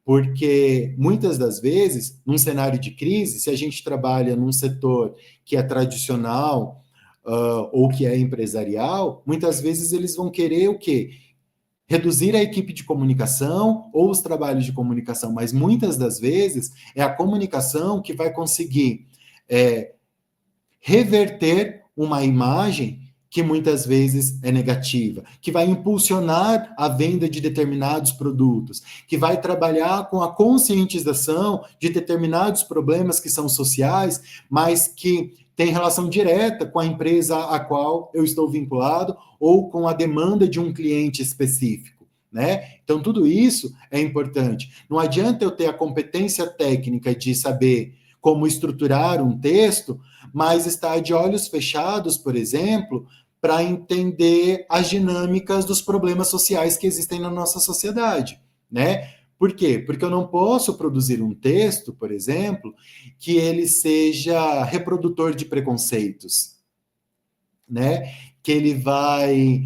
Porque muitas das vezes, num cenário de crise, se a gente trabalha num setor que é tradicional ou que é empresarial, muitas vezes eles vão querer o quê? Reduzir a equipe de comunicação ou os trabalhos de comunicação, mas muitas das vezes é a comunicação que vai conseguir reverter uma imagem que muitas vezes é negativa, que vai impulsionar a venda de determinados produtos, que vai trabalhar com a conscientização de determinados problemas que são sociais, mas que tem relação direta com a empresa a qual eu estou vinculado ou com a demanda de um cliente específico, né? Então, tudo isso é importante. Não adianta eu ter a competência técnica de saber como estruturar um texto, mas estar de olhos fechados, por exemplo, para entender as dinâmicas dos problemas sociais que existem na nossa sociedade, né? Por quê? Porque eu não posso produzir um texto, por exemplo, que ele seja reprodutor de preconceitos, né? Que ele vai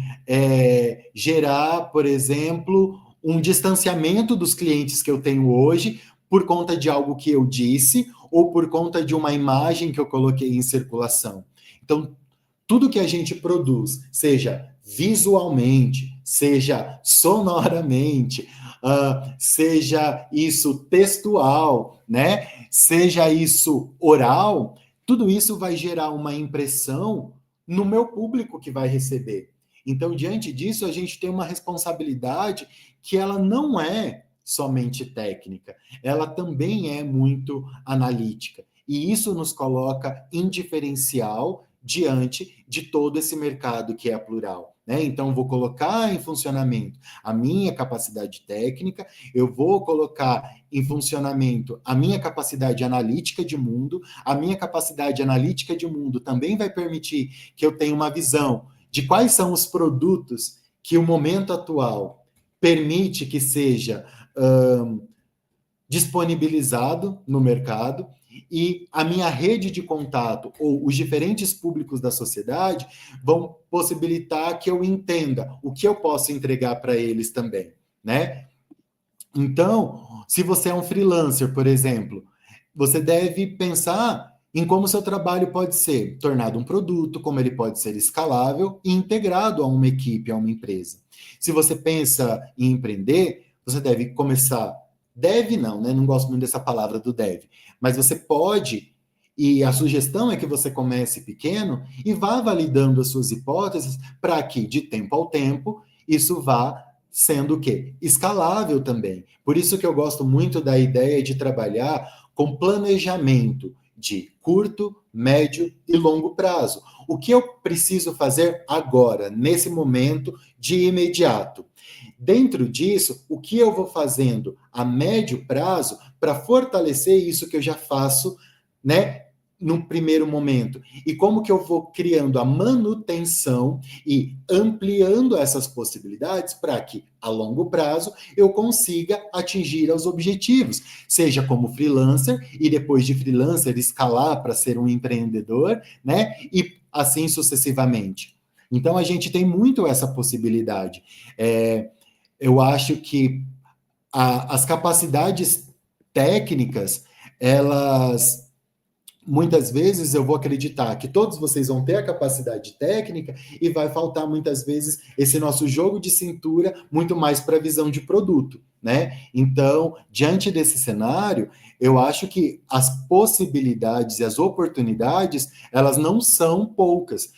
gerar, por exemplo, um distanciamento dos clientes que eu tenho hoje por conta de algo que eu disse ou por conta de uma imagem que eu coloquei em circulação. Então, tudo que a gente produz, seja visualmente, seja sonoramente, seja isso textual, né? Seja isso oral, tudo isso vai gerar uma impressão no meu público que vai receber. Então, diante disso, a gente tem uma responsabilidade que ela não é somente técnica, ela também é muito analítica. E isso nos coloca em diferencial diante de todo esse mercado que é plural, né? Então, vou colocar em funcionamento a minha capacidade técnica, eu vou colocar em funcionamento a minha capacidade analítica de mundo, a minha capacidade analítica de mundo também vai permitir que eu tenha uma visão de quais são os produtos que o momento atual permite que seja disponibilizado no mercado, e a minha rede de contato ou os diferentes públicos da sociedade vão possibilitar que eu entenda o que eu posso entregar para eles também, né? Então, se você é um freelancer, por exemplo, você deve pensar em como seu trabalho pode ser tornado um produto, como ele pode ser escalável e integrado a uma equipe, a uma empresa. Se você pensa em empreender, você deve começar. Deve não, né? Não gosto muito dessa palavra do deve. Mas você pode, e a sugestão é que você comece pequeno e vá validando as suas hipóteses para que, de tempo ao tempo, isso vá sendo o quê? Escalável também. Por isso que eu gosto muito da ideia de trabalhar com planejamento de curto, médio e longo prazo. O que eu preciso fazer agora, nesse momento, de imediato? Dentro disso, o que eu vou fazendo a médio prazo para fortalecer isso que eu já faço, né, no primeiro momento? E como que eu vou criando a manutenção e ampliando essas possibilidades para que, a longo prazo, eu consiga atingir os objetivos, seja como freelancer e depois de freelancer escalar para ser um empreendedor, né? E assim sucessivamente. Então, a gente tem muito essa possibilidade. Eu acho que as capacidades técnicas, elas muitas vezes eu vou acreditar que todos vocês vão ter a capacidade técnica e vai faltar muitas vezes esse nosso jogo de cintura muito mais para a visão de produto, né? Então, diante desse cenário, eu acho que as possibilidades e as oportunidades, elas não são poucas.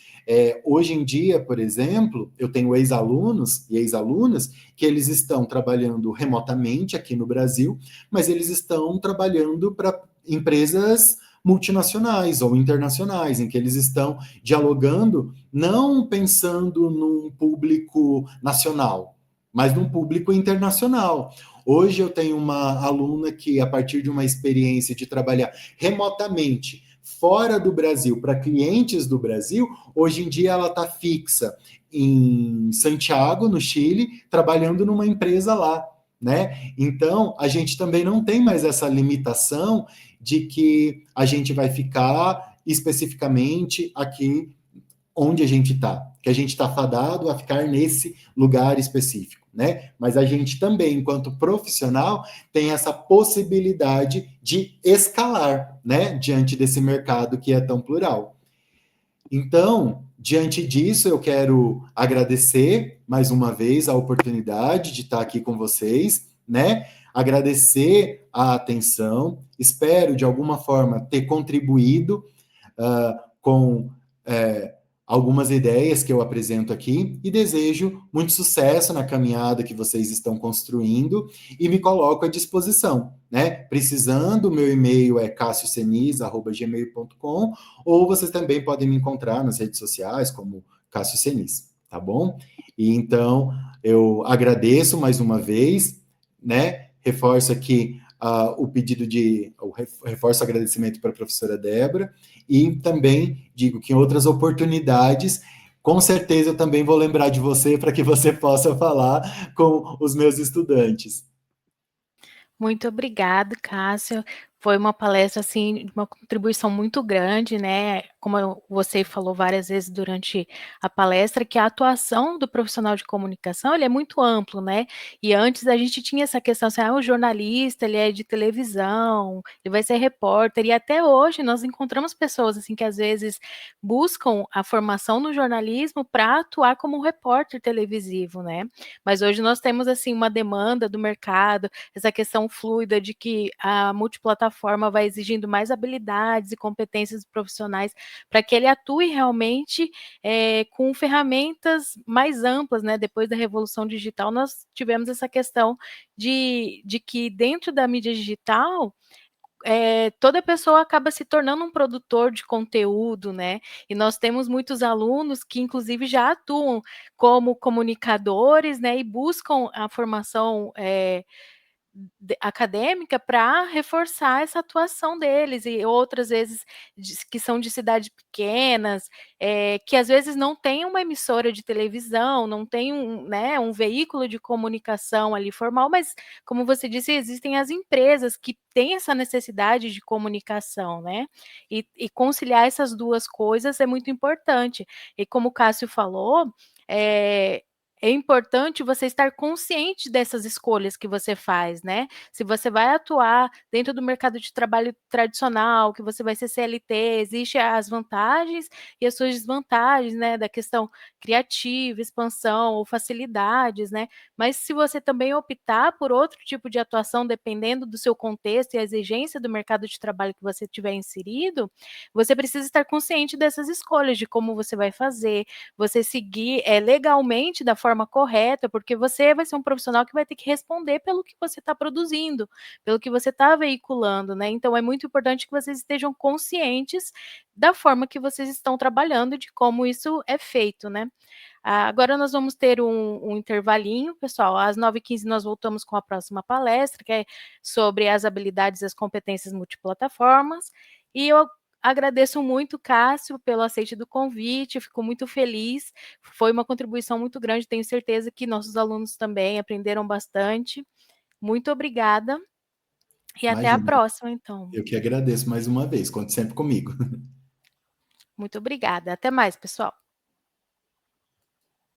Hoje em dia, por exemplo, eu tenho ex-alunos e ex-alunas que eles estão trabalhando remotamente aqui no Brasil, mas eles estão trabalhando para empresas multinacionais ou internacionais, em que eles estão dialogando, não pensando num público nacional, mas num público internacional. Hoje eu tenho uma aluna que, a partir de uma experiência de trabalhar remotamente, fora do Brasil, para clientes do Brasil, hoje em dia ela está fixa em Santiago, no Chile, trabalhando numa empresa lá, né? Então, a gente também não tem mais essa limitação de que a gente vai ficar especificamente aqui onde a gente está, que a gente está fadado a ficar nesse lugar específico, né? Mas a gente também, enquanto profissional, tem essa possibilidade de escalar, né? Diante desse mercado que é tão plural. Então, diante disso, eu quero agradecer mais uma vez a oportunidade de estar aqui com vocês, né? Agradecer a atenção, espero de alguma forma ter contribuído com algumas ideias que eu apresento aqui e desejo muito sucesso na caminhada que vocês estão construindo e me coloco à disposição, né? Precisando, meu e-mail é cassioceniz@gmail.com, ou vocês também podem me encontrar nas redes sociais como Cássio Ceniz, tá bom? E então eu agradeço mais uma vez, né? Reforço aqui o pedido reforço o agradecimento para a professora Débora, e também digo que em outras oportunidades, com certeza eu também vou lembrar de você para que você possa falar com os meus estudantes. Muito obrigado, Cássio. Foi uma palestra, assim, de uma contribuição muito grande, né? Como você falou várias vezes durante a palestra, que a atuação do profissional de comunicação, ele é muito amplo, né? E antes a gente tinha essa questão, assim, o jornalista, ele é de televisão, ele vai ser repórter, e até hoje nós encontramos pessoas, assim, que às vezes buscam a formação no jornalismo para atuar como repórter televisivo, né? Mas hoje nós temos, assim, uma demanda do mercado, essa questão fluida de que a multiplataforma vai exigindo mais habilidades e competências profissionais para que ele atue realmente com ferramentas mais amplas, né? Depois da revolução digital, nós tivemos essa questão de que dentro da mídia digital toda pessoa acaba se tornando um produtor de conteúdo, né? E nós temos muitos alunos que, inclusive, já atuam como comunicadores, né? E buscam a formação acadêmica para reforçar essa atuação deles, e outras vezes que são de cidades pequenas, que às vezes não tem uma emissora de televisão, não tem né, um veículo de comunicação ali formal, mas como você disse, existem as empresas que têm essa necessidade de comunicação, né? E conciliar essas duas coisas é muito importante. E como o Cássio falou, é importante você estar consciente dessas escolhas que você faz, né? Se você vai atuar dentro do mercado de trabalho tradicional, que você vai ser CLT, existem as vantagens e as suas desvantagens, né? Da questão criativa, expansão ou facilidades, né? Mas se você também optar por outro tipo de atuação, dependendo do seu contexto e a exigência do mercado de trabalho que você tiver inserido, você precisa estar consciente dessas escolhas, de como você vai fazer, você seguir legalmente da forma correta, porque você vai ser um profissional que vai ter que responder pelo que você está produzindo, pelo que você está veiculando, né? Então é muito importante que vocês estejam conscientes da forma que vocês estão trabalhando e de como isso é feito, né? Agora nós vamos ter um intervalinho, pessoal. Às 9h15 nós voltamos com a próxima palestra, que é sobre as habilidades e as competências multiplataformas. E eu agradeço muito, Cássio, pelo aceite do convite, fico muito feliz. Foi uma contribuição muito grande, tenho certeza que nossos alunos também aprenderam bastante. Muito obrigada e até a Imagina, próxima, então. eu que agradeço mais uma vez, conte sempre comigo. Muito obrigada. Até mais, pessoal.